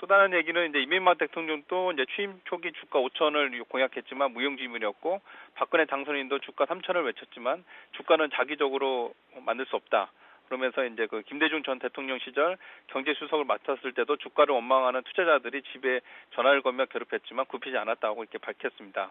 또 다른 얘기는 이제 이명박 대통령도 이제 취임 초기 주가 5천을 공약했지만 무용지물이었고 박근혜 당선인도 주가 3천을 외쳤지만 주가는 자기적으로 만들 수 없다. 그러면서 이제 김대중 전 대통령 시절 경제수석을 맡았을 때도 주가를 원망하는 투자자들이 집에 전화를 걸며 괴롭혔지만 굽히지 않았다고 이렇게 밝혔습니다.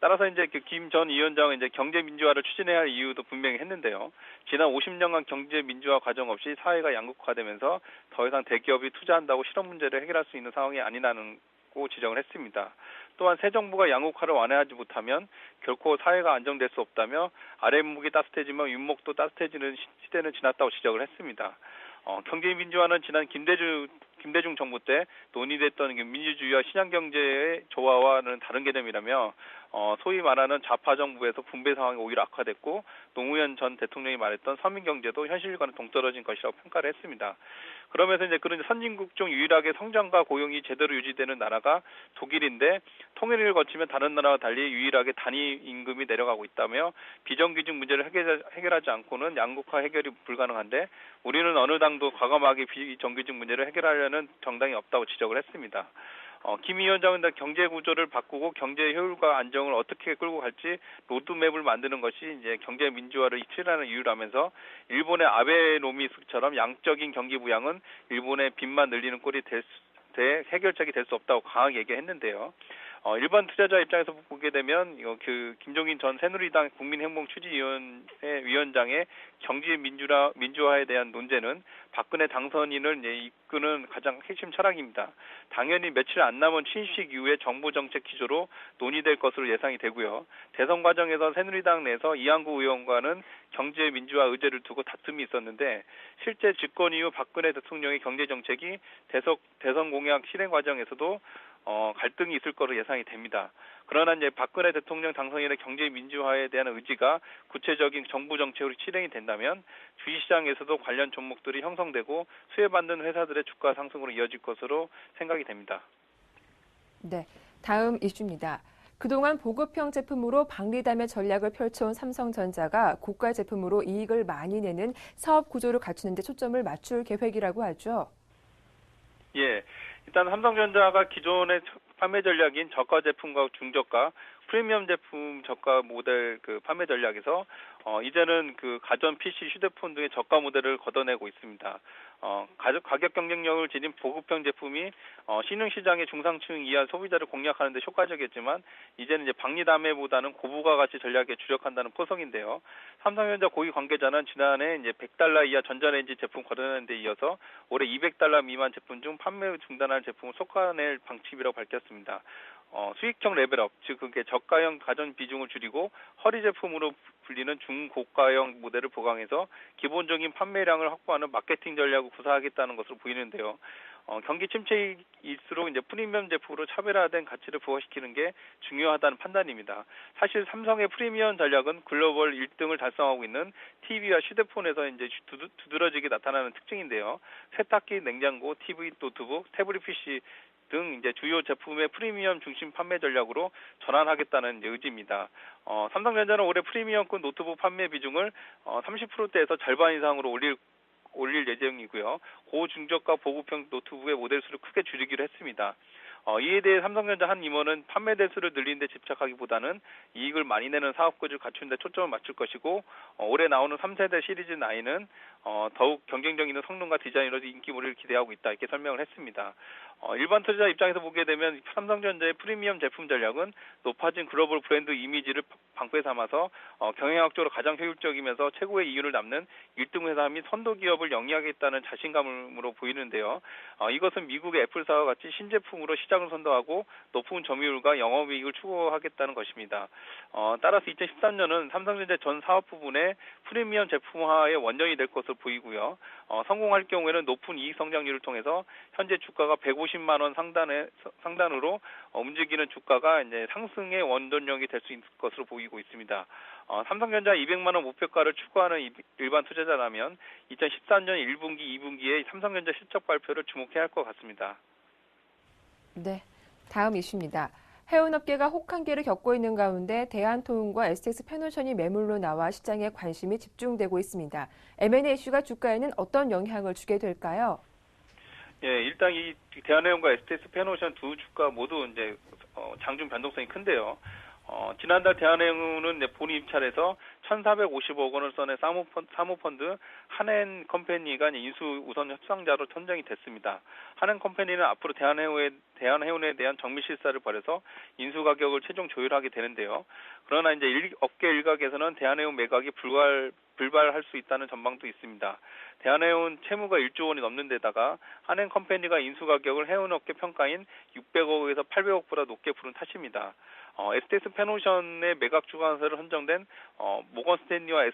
따라서 이제 김 전 위원장은 이제 경제 민주화를 추진해야 할 이유도 분명히 했는데요. 지난 50년간 경제 민주화 과정 없이 사회가 양극화되면서 더 이상 대기업이 투자한다고 실업 문제를 해결할 수 있는 상황이 아니라는 있다고 지적을 했습니다. 또한 새 정부가 양극화를 완화하지 못하면 결코 사회가 안정될 수 없다며 아랫목이 따뜻해지면 윗목도 따뜻해지는 시대는 지났다고 지적을 했습니다. 경제민주화는 지난 김대중 정부 때 논의됐던 민주주의와 시장경제의 조화와는 다른 개념이라며 소위 말하는 좌파 정부에서 분배 상황이 오히려 악화됐고 노무현 전 대통령이 말했던 서민경제도 현실과는 동떨어진 것이라고 평가를 했습니다. 그러면서 이제 그런 선진국 중 유일하게 성장과 고용이 제대로 유지되는 나라가 독일인데 통일을 거치면 다른 나라와 달리 유일하게 단위 임금이 내려가고 있다며 비정규직 문제를 해결하지 않고는 양극화 해결이 불가능한데 우리는 어느 당도 과감하게 비정규직 문제를 해결하려는 정당이 없다고 지적을 했습니다. 김 위원장은 경제 구조를 바꾸고 경제 효율과 안정을 어떻게 끌고 갈지 로드맵을 만드는 것이 이제 경제 민주화를 실현하는 이유라면서 일본의 아베노미스처럼 양적인 경기 부양은 일본의 빚만 늘리는 꼴이 해결책이 될 수 없다고 강하게 얘기했는데요. 일반 투자자 입장에서 보게 되면 김종인 전 새누리당 국민행복추진위원회 위원장의 경제 민주화에 대한 논제는 박근혜 당선인을 이끄는 가장 핵심 철학입니다. 당연히 며칠 안 남은 친식 이후에 정부 정책 기조로 논의될 것으로 예상이 되고요. 대선 과정에서 새누리당 내에서 이한구 의원과는 경제 민주화 의제를 두고 다툼이 있었는데 실제 집권 이후 박근혜 대통령의 경제 정책이 대선 공약 실행 과정에서도 갈등이 있을 거로 예상이 됩니다. 그러나 이제 박근혜 대통령 당선인의 경제 민주화에 대한 의지가 구체적인 정부 정책으로 실행이 된다면 주식시장에서도 관련 종목들이 형성되고 수혜받는 회사들의 주가 상승으로 이어질 것으로 생각이 됩니다. 네, 다음 이슈입니다. 그동안 보급형 제품으로 박리담의 전략을 펼쳐온 삼성전자가 고가 제품으로 이익을 많이 내는 사업 구조를 갖추는 데 초점을 맞출 계획이라고 하죠. 예, 일단 삼성전자가 기존의 판매 전략인 저가 제품과 중저가, 프리미엄 제품 저가 모델 판매 전략에서 이제는 가전 PC, 휴대폰 등의 저가 모델을 걷어내고 있습니다. 가격 경쟁력을 지닌 보급형 제품이 신흥시장의 중상층 이하 소비자를 공략하는 데 효과적이었지만 이제는 이제 박리담회보다는 고부가 가치 전략에 주력한다는 포석인데요. 삼성전자 고위 관계자는 지난해 이제 $100 이하 전자레인지 제품 걷어내는 데 이어서 올해 $200 미만 제품 중 판매 중단할 제품을 솎아낼 방침이라고 밝혔습니다. 수익형 레벨업, 즉 그게 저가형 가전 비중을 줄이고 허리 제품으로 불리는 중고가형 모델을 보강해서 기본적인 판매량을 확보하는 마케팅 전략을 구사하겠다는 것으로 보이는데요. 경기 침체일수록 이제 프리미엄 제품으로 차별화된 가치를 부각시키는 게 중요하다는 판단입니다. 사실 삼성의 프리미엄 전략은 글로벌 1등을 달성하고 있는 TV와 휴대폰에서 이제 두드러지게 나타나는 특징인데요. 세탁기, 냉장고, TV, 노트북, 태블릿 PC 등 이제 주요 제품의 프리미엄 중심 판매 전략으로 전환하겠다는 의지입니다. 삼성전자는 올해 프리미엄급 노트북 판매 비중을 30%대에서 절반 이상으로 올릴 예정이고요. 고중저가 보급형 노트북의 모델 수를 크게 줄이기로 했습니다. 이에 대해 삼성전자 한 임원은 판매 대수를 늘리는 데 집착하기보다는 이익을 많이 내는 사업 구조를 갖추는 데 초점을 맞출 것이고 올해 나오는 3세대 시리즈 9은 더욱 경쟁력 있는 성능과 디자인으로 인기몰이를 기대하고 있다 이렇게 설명을 했습니다. 일반 투자자 입장에서 보게 되면 삼성전자의 프리미엄 제품 전략은 높아진 글로벌 브랜드 이미지를 방패 삼아서 경영학적으로 가장 효율적이면서 최고의 이윤을 남는 1등 회사 및 선도 기업을 영위하겠다는 자신감으로 보이는데요. 이것은 미국의 애플사와 같이 신제품으로 시장을 선도하고 높은 점유율과 영업이익을 추구하겠다는 것입니다. 따라서 2013년은 삼성전자 전 사업 부분의 프리미엄 제품화의 원년이 될 것으로 보이고요. 성공할 경우에는 높은 이익 성장률을 통해서 현재 주가가 150만 원 상단으로 움직이는 주가가 이제 상승의 원동력이 될 수 있을 것으로 보이고 있습니다. 삼성전자 200만 원 목표가를 추구하는 일반 투자자라면 2014년 1분기, 2분기에 삼성전자 실적 발표를 주목해야 할 것 같습니다. 네, 다음 이슈입니다. 해운업계가 혹한기를 겪고 있는 가운데 대한통운과 STX 페노션이 매물로 나와 시장에 관심이 집중되고 있습니다. M&A 이슈가 주가에는 어떤 영향을 주게 될까요? 예, 일단 이 대한해운과 STX 페노션 두 주가 모두 이제 장중 변동성이 큰데요. 지난달 대한해운은 본 입찰에서 1,450억 원을 써낸 사모펀드 한엔컴퍼니가 인수 우선 협상자로 선정이 됐습니다. 한엔컴퍼니는 앞으로 대한해운에 대한 정밀 실사를 벌여서 인수 가격을 최종 조율하게 되는데요. 그러나 이제 업계 일각에서는 대한해운 매각이 불발할 수 있다는 전망도 있습니다. 대한해운 채무가 1조 원이 넘는 데다가 한행컴퍼니가 인수가격을 해운업계 평가인 600억에서 800억보다 높게 부른 탓입니다. STS 페노션의 매각 주관사를 선정된 모건스탠리와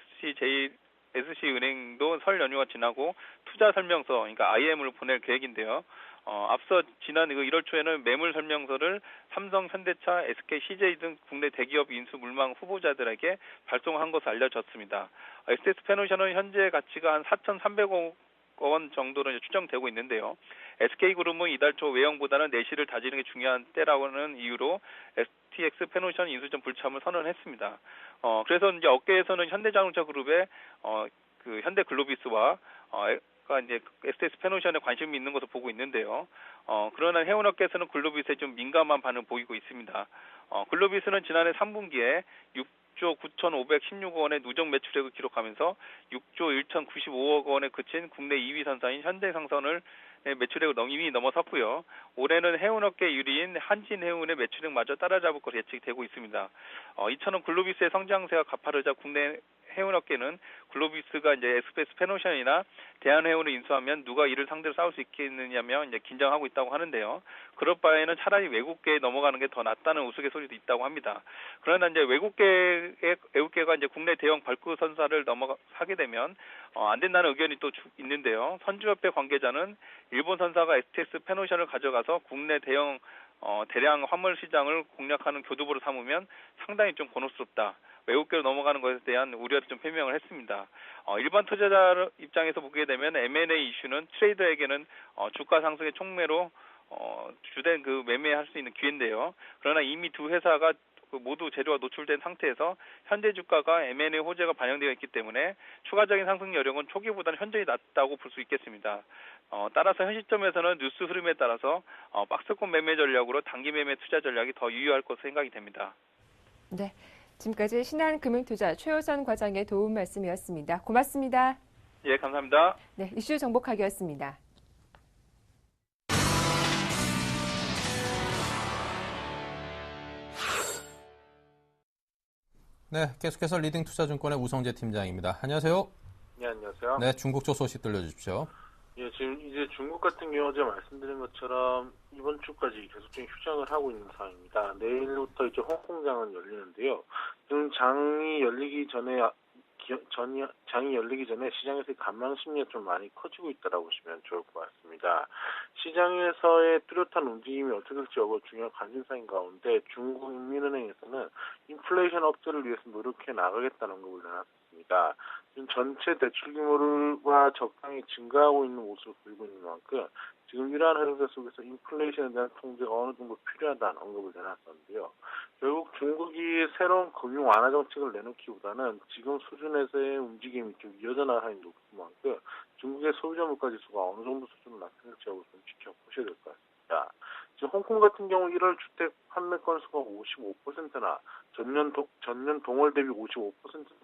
SC은행도 설 연휴가 지나고 투자 설명서, 그러니까 IM을 보낼 계획인데요. 앞서 지난 1월 초에는 매물 설명서를 삼성, 현대차, SK, CJ 등 국내 대기업 인수 물망 후보자들에게 발송한 것으로 알려졌습니다. STS 페노션은 현재 가치가 한 4,300억 원 정도로 추정되고 있는데요. SK그룹은 이달 초 외형보다는 내실을 다지는 게 중요한 때라는 이유로 STX 페노션 인수전 불참을 선언했습니다. 그래서 이제 업계에서는 현대자동차 그룹의 그 현대글로비스와 이제 STS 페노션에 관심이 있는 것으로 보고 있는데요. 그러나 해운업계에서는 글로비스에 좀 민감한 반응을 보이고 있습니다. 글로비스는 지난해 3분기에 6조 9,516억 원의 누적 매출액을 기록하면서 6조 1,095억 원에 그친 국내 2위 선사인 현대상선을 매출액을 이미 넘어섰고요. 올해는 해운업계 1위인 한진해운의 매출액마저 따라잡을 것으로 예측되고 있습니다. 이처럼 글로비스의 성장세가 가파르자 국내 해운업계는 글로비스가 이제 SBS 페노션이나 대한해운을 인수하면 누가 이를 상대로 싸울 수 있겠느냐며 이제 긴장하고 있다고 하는데요. 그럴 바에는 차라리 외국계에 넘어가는 게 더 낫다는 우스갯소리도 있다고 합니다. 그러나 이제 외국계가 이제 국내 대형 발크 선사를 하게 되면 안 된다는 의견이 또 있는데요. 선주협회 관계자는 일본 선사가 STS 페노션을 가져가서 국내 대형 대량 화물 시장을 공략하는 교두보로 삼으면 상당히 좀 곤혹스럽다. 외국계로 넘어가는 것에 대한 우려를 좀 표명을 했습니다. 일반 투자자 입장에서 보게 되면 M&A 이슈는 트레이더에게는 주가 상승의 촉매로 주된 그 매매할 수 있는 기회인데요. 그러나 이미 두 회사가 모두 재료가 노출된 상태에서 현재 주가가 M&A 호재가 반영되어 있기 때문에 추가적인 상승 여력은 초기보다는 현저히 낮다고 볼 수 있겠습니다. 따라서 현 시점에서는 뉴스 흐름에 따라서 박스권 매매 전략으로 단기 매매 투자 전략이 더 유효할 것으로 생각이 됩니다. 네, 지금까지 신한금융투자 최호선 과장의 도움 말씀이었습니다. 고맙습니다. 예, 감사합니다. 네, 이슈 정복하기였습니다. 네, 계속해서 리딩투자증권의 우성재 팀장입니다. 안녕하세요. 네, 안녕하세요. 네, 중국 쪽 소식 들려주십시오. 예, 지금 이제 중국 같은 경우 어제 말씀드린 것처럼 이번 주까지 계속적인 휴장을 하고 있는 상황입니다. 내일부터 이제 홍콩장은 열리는데요. 지금 장이 열리기 전에 시장에서의 감망 심리가 좀 많이 커지고 있다라고 보시면 좋을 것 같습니다. 시장에서의 뚜렷한 움직임이 어떻게 될지 중요한 관심사인 가운데 중국인민은행에서는 인플레이션 억제를 위해서 노력해 나가겠다는 것을 내놨습니다. 지금 전체 대출 규모가 적당히 증가하고 있는 모습을 보이고 있는 만큼 지금 이러한 흐름 속에서 인플레이션에 대한 통제가 어느 정도 필요하다는 언급을 내놨었는데요. 결국 중국이 새로운 금융 완화 정책을 내놓기보다는 지금 수준에서의 움직임이 좀 이어져나갈 확률이 높은 만큼 중국의 소비자 물가 지수가 어느 정도 수준으로 나타날지 좀 지켜보셔야 될 것 같습니다. 지금 홍콩 같은 경우 1월 주택 판매 건수가 55%나 전년 동월 대비 55%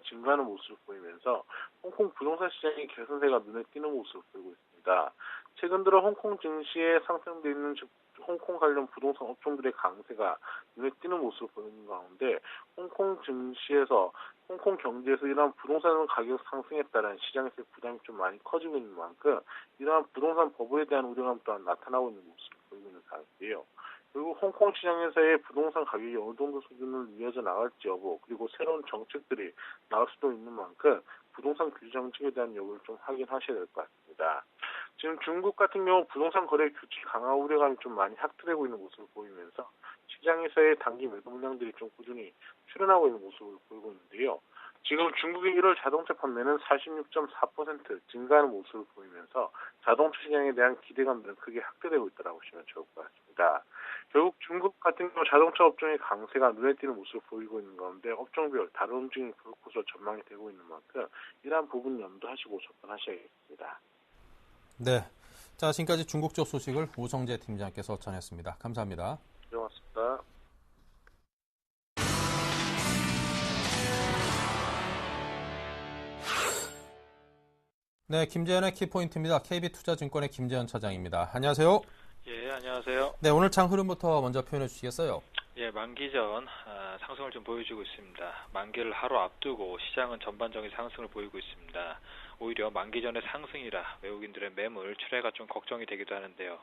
증가하는 모습을 보이면서 홍콩 부동산 시장의 개선세가 눈에 띄는 모습을 보이고 있습니다. 최근 들어 홍콩 증시에 상승되어 있는 홍콩 관련 부동산 업종들의 강세가 눈에 띄는 모습을 보이는 가운데 홍콩 증시에서 홍콩 경제에서 이러한 부동산 가격 상승에 따른 시장에서의 부담이 좀 많이 커지고 있는 만큼 이러한 부동산 버블에 대한 우려감 또한 나타나고 있는 모습을 보이고 있는 상황인데요. 그리고 홍콩 시장에서의 부동산 가격이 어느 정도 수준을 이어져 나갈지 여부 그리고 새로운 정책들이 나올 수도 있는 만큼 부동산 규제 정책에 대한 여부를 좀 확인하셔야 될 것 같습니다. 지금 중국 같은 경우 부동산 거래 규칙 강화 우려감이 좀 많이 확대되고 있는 모습을 보이면서 시장에서의 단기 매도 물량들이 좀 꾸준히 출현하고 있는 모습을 보이고 있는데요. 지금 중국의 1월 자동차 판매는 46.4% 증가하는 모습을 보이면서 자동차 시장에 대한 기대감들은 크게 확대되고 있다고 보시면 좋을 것 같습니다. 결국 중국 같은 경우 자동차 업종의 강세가 눈에 띄는 모습을 보이고 있는 가운데 업종별 다른 움직임이 볼 것으로 전망이 되고 있는 만큼 이러한 부분 염두하시고 접근하셔야겠습니다. 네, 자 지금까지 중국 쪽 소식을 우성재 팀장께서 전했습니다. 감사합니다. 네, 고맙습니다. 네, 김재현의 키포인트입니다. KB투자증권의 김재현 차장입니다. 안녕하세요. 예, 안녕하세요. 네, 오늘 장 흐름부터 먼저 표현해 주시겠어요? 예, 만기전 상승을 좀 보여주고 있습니다. 만기를 하루 앞두고 시장은 전반적인 상승을 보이고 있습니다. 오히려 만기전의 상승이라 외국인들의 매물 출회가 좀 걱정이 되기도 하는데요.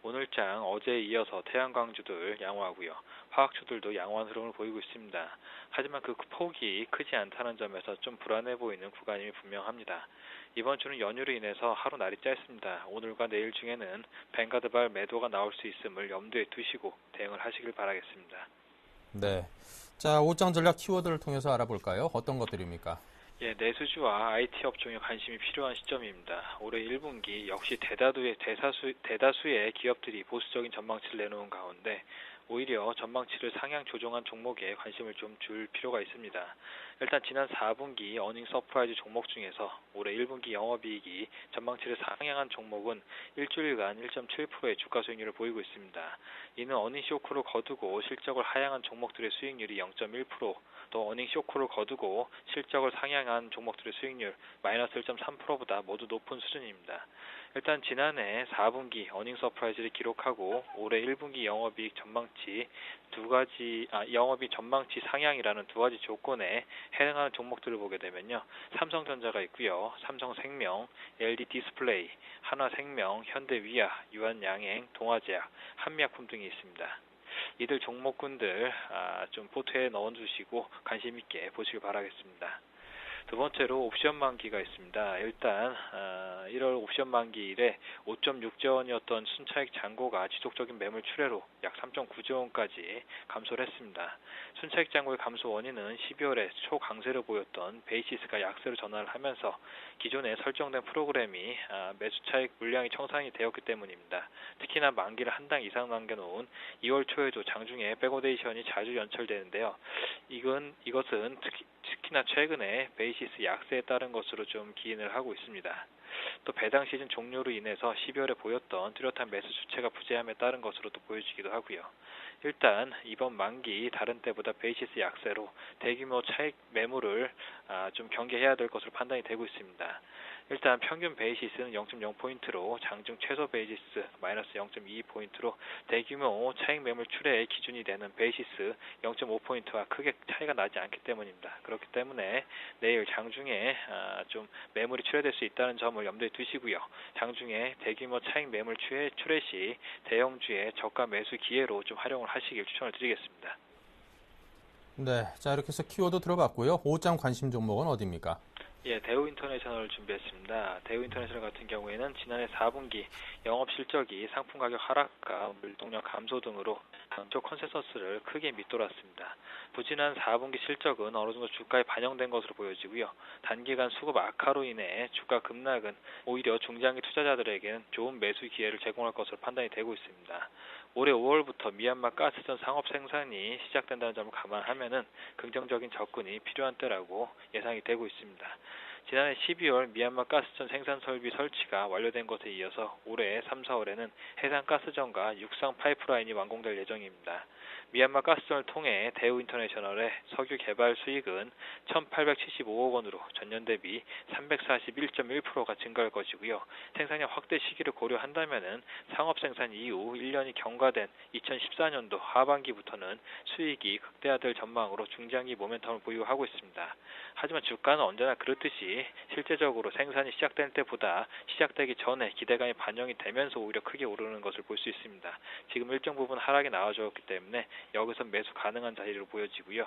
오늘장 어제에 이어서 태양광주들 양호하고요. 화학주들도 양호한 흐름을 보이고 있습니다. 하지만 그 폭이 크지 않다는 점에서 좀 불안해 보이는 구간임이 분명합니다. 이번 주는 연휴로 인해서 하루 날이 짧습니다. 오늘과 내일 중에는 뱅가드발 매도가 나올 수 있음을 염두에 두시고 대응을 하시길 바라겠습니다. 네. 자, 옷장 전략 키워드를 통해서 알아볼까요? 어떤 것들입니까? 예, 내수주와 IT 업종에 관심이 필요한 시점입니다. 올해 1분기 역시 대다수의 기업들이 보수적인 전망치를 내놓은 가운데 오히려 전망치를 상향 조정한 종목에 관심을 좀 줄 필요가 있습니다. 일단 지난 4분기 어닝 서프라이즈 종목 중에서 올해 1분기 영업이익이 전망치를 상향한 종목은 일주일간 1.7%의 주가 수익률을 보이고 있습니다. 이는 어닝 쇼크를 거두고 실적을 하향한 종목들의 수익률이 0.1%, 또 어닝 쇼크를 거두고 실적을 상향한 종목들의 수익률 마이너스 1.3%보다 모두 높은 수준입니다. 일단 지난해 4분기 어닝 서프라이즈를 기록하고 올해 1분기 영업이익 전망치 영업이익 전망치 상향이라는 두 가지 조건에 해당하는 종목들을 보게 되면요. 삼성전자가 있고요. 삼성생명, LG디스플레이, 한화생명, 현대위아, 유한양행, 동아제약, 한미약품 등이 있습니다. 이들 종목군들 좀 포트에 넣어주시고 관심 있게 보시길 바라겠습니다. 두 번째로 옵션 만기가 있습니다. 일단 1월 옵션 만기일에 5.6조 원이었던 순차익 잔고가 지속적인 매물 출회로 약 3.9조 원까지 감소를 했습니다. 순차익 잔고의 감소 원인은 12월에 초강세를 보였던 베이시스가 약세로 전환을 하면서 기존에 설정된 프로그램이 매수차익 물량이 청산이 되었기 때문입니다. 특히나 만기를 한 달 이상 남겨놓은 2월 초에도 장중에 백오데이션이 자주 연철되는데요. 이것은 특히나 최근에 베이시스 약세에 따른 것으로 좀 기인을 하고 있습니다. 또 배당 시즌 종료로 인해서 12월에 보였던 뚜렷한 매수 주체가 부재함에 따른 것으로도 보여지기도 하고요. 일단 이번 만기 다른 때보다 베이시스 약세로 대규모 차익 매물을 좀 경계해야 될 것으로 판단이 되고 있습니다. 일단 평균 베이시스는 0.0포인트로 장중 최소 베이시스 마이너스 0.2포인트로 대규모 차익 매물 출회의 기준이 되는 베이시스 0.5포인트와 크게 차이가 나지 않기 때문입니다. 그렇기 때문에 내일 장중에 좀 매물이 출회될 수 있다는 점을 염두에 두시고요. 장중에 대규모 차익 매물 출회 시 대형주의 저가 매수 기회로 좀 활용을 하시길 추천을 드리겠습니다. 네, 자 이렇게 해서 키워드 들어봤고요. 옷장 관심 종목은 어디입니까? 예, 대우인터내셔널을 준비했습니다. 대우인터내셔널 같은 경우에는 지난해 4분기 영업 실적이 상품 가격 하락과 물동력 감소 등으로 양적 컨센서스를 크게 밑돌았습니다. 부진한 4분기 실적은 어느 정도 주가에 반영된 것으로 보여지고요. 단기간 수급 악화로 인해 주가 급락은 오히려 중장기 투자자들에게는 좋은 매수 기회를 제공할 것으로 판단이 되고 있습니다. 올해 5월부터 미얀마 가스전 상업 생산이 시작된다는 점을 감안하면은 긍정적인 접근이 필요한 때라고 예상이 되고 있습니다. 지난해 12월 미얀마 가스전 생산 설비 설치가 완료된 것에 이어서 올해 3, 4월에는 해상 가스전과 육상 파이프라인이 완공될 예정입니다. 미얀마 가스전을 통해 대우인터내셔널의 석유 개발 수익은 1,875억 원으로 전년 대비 341.1%가 증가할 것이고요. 생산량 확대 시기를 고려한다면은 상업 생산 이후 1년이 경과된 2014년도 하반기부터는 수익이 극대화될 전망으로 중장기 모멘텀을 보유하고 있습니다. 하지만 주가는 언제나 그렇듯이 실제적으로 생산이 시작될 때보다 시작되기 전에 기대감이 반영이 되면서 오히려 크게 오르는 것을 볼 수 있습니다. 지금 일정 부분 하락이 나와줬기 때문에 여기서 매수 가능한 자리로 보여지고요.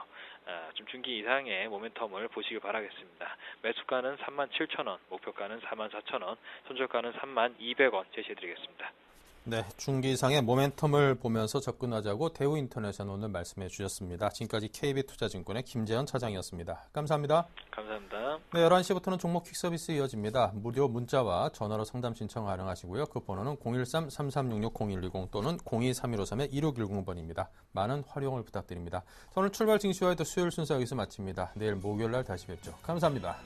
좀 중기 이상의 모멘텀을 보시길 바라겠습니다. 매수가는 37,000원, 목표가는 44,000원, 손절가는 32,200원 제시해드리겠습니다. 네, 중기 이상의 모멘텀을 보면서 접근하자고 대우인터내셔널 오늘 말씀해 주셨습니다. 지금까지 KB투자증권의 김재현 차장이었습니다. 감사합니다. 감사합니다. 네, 11시부터는 종목 퀵서비스 이어집니다. 무료 문자와 전화로 상담 신청 가능하시고요. 그 번호는 013-3366-0120 또는 023153-2610번입니다. 많은 활용을 부탁드립니다. 오늘 출발 증시와의 수요일 순서 여기서 마칩니다. 내일 목요일 날 다시 뵙죠. 감사합니다.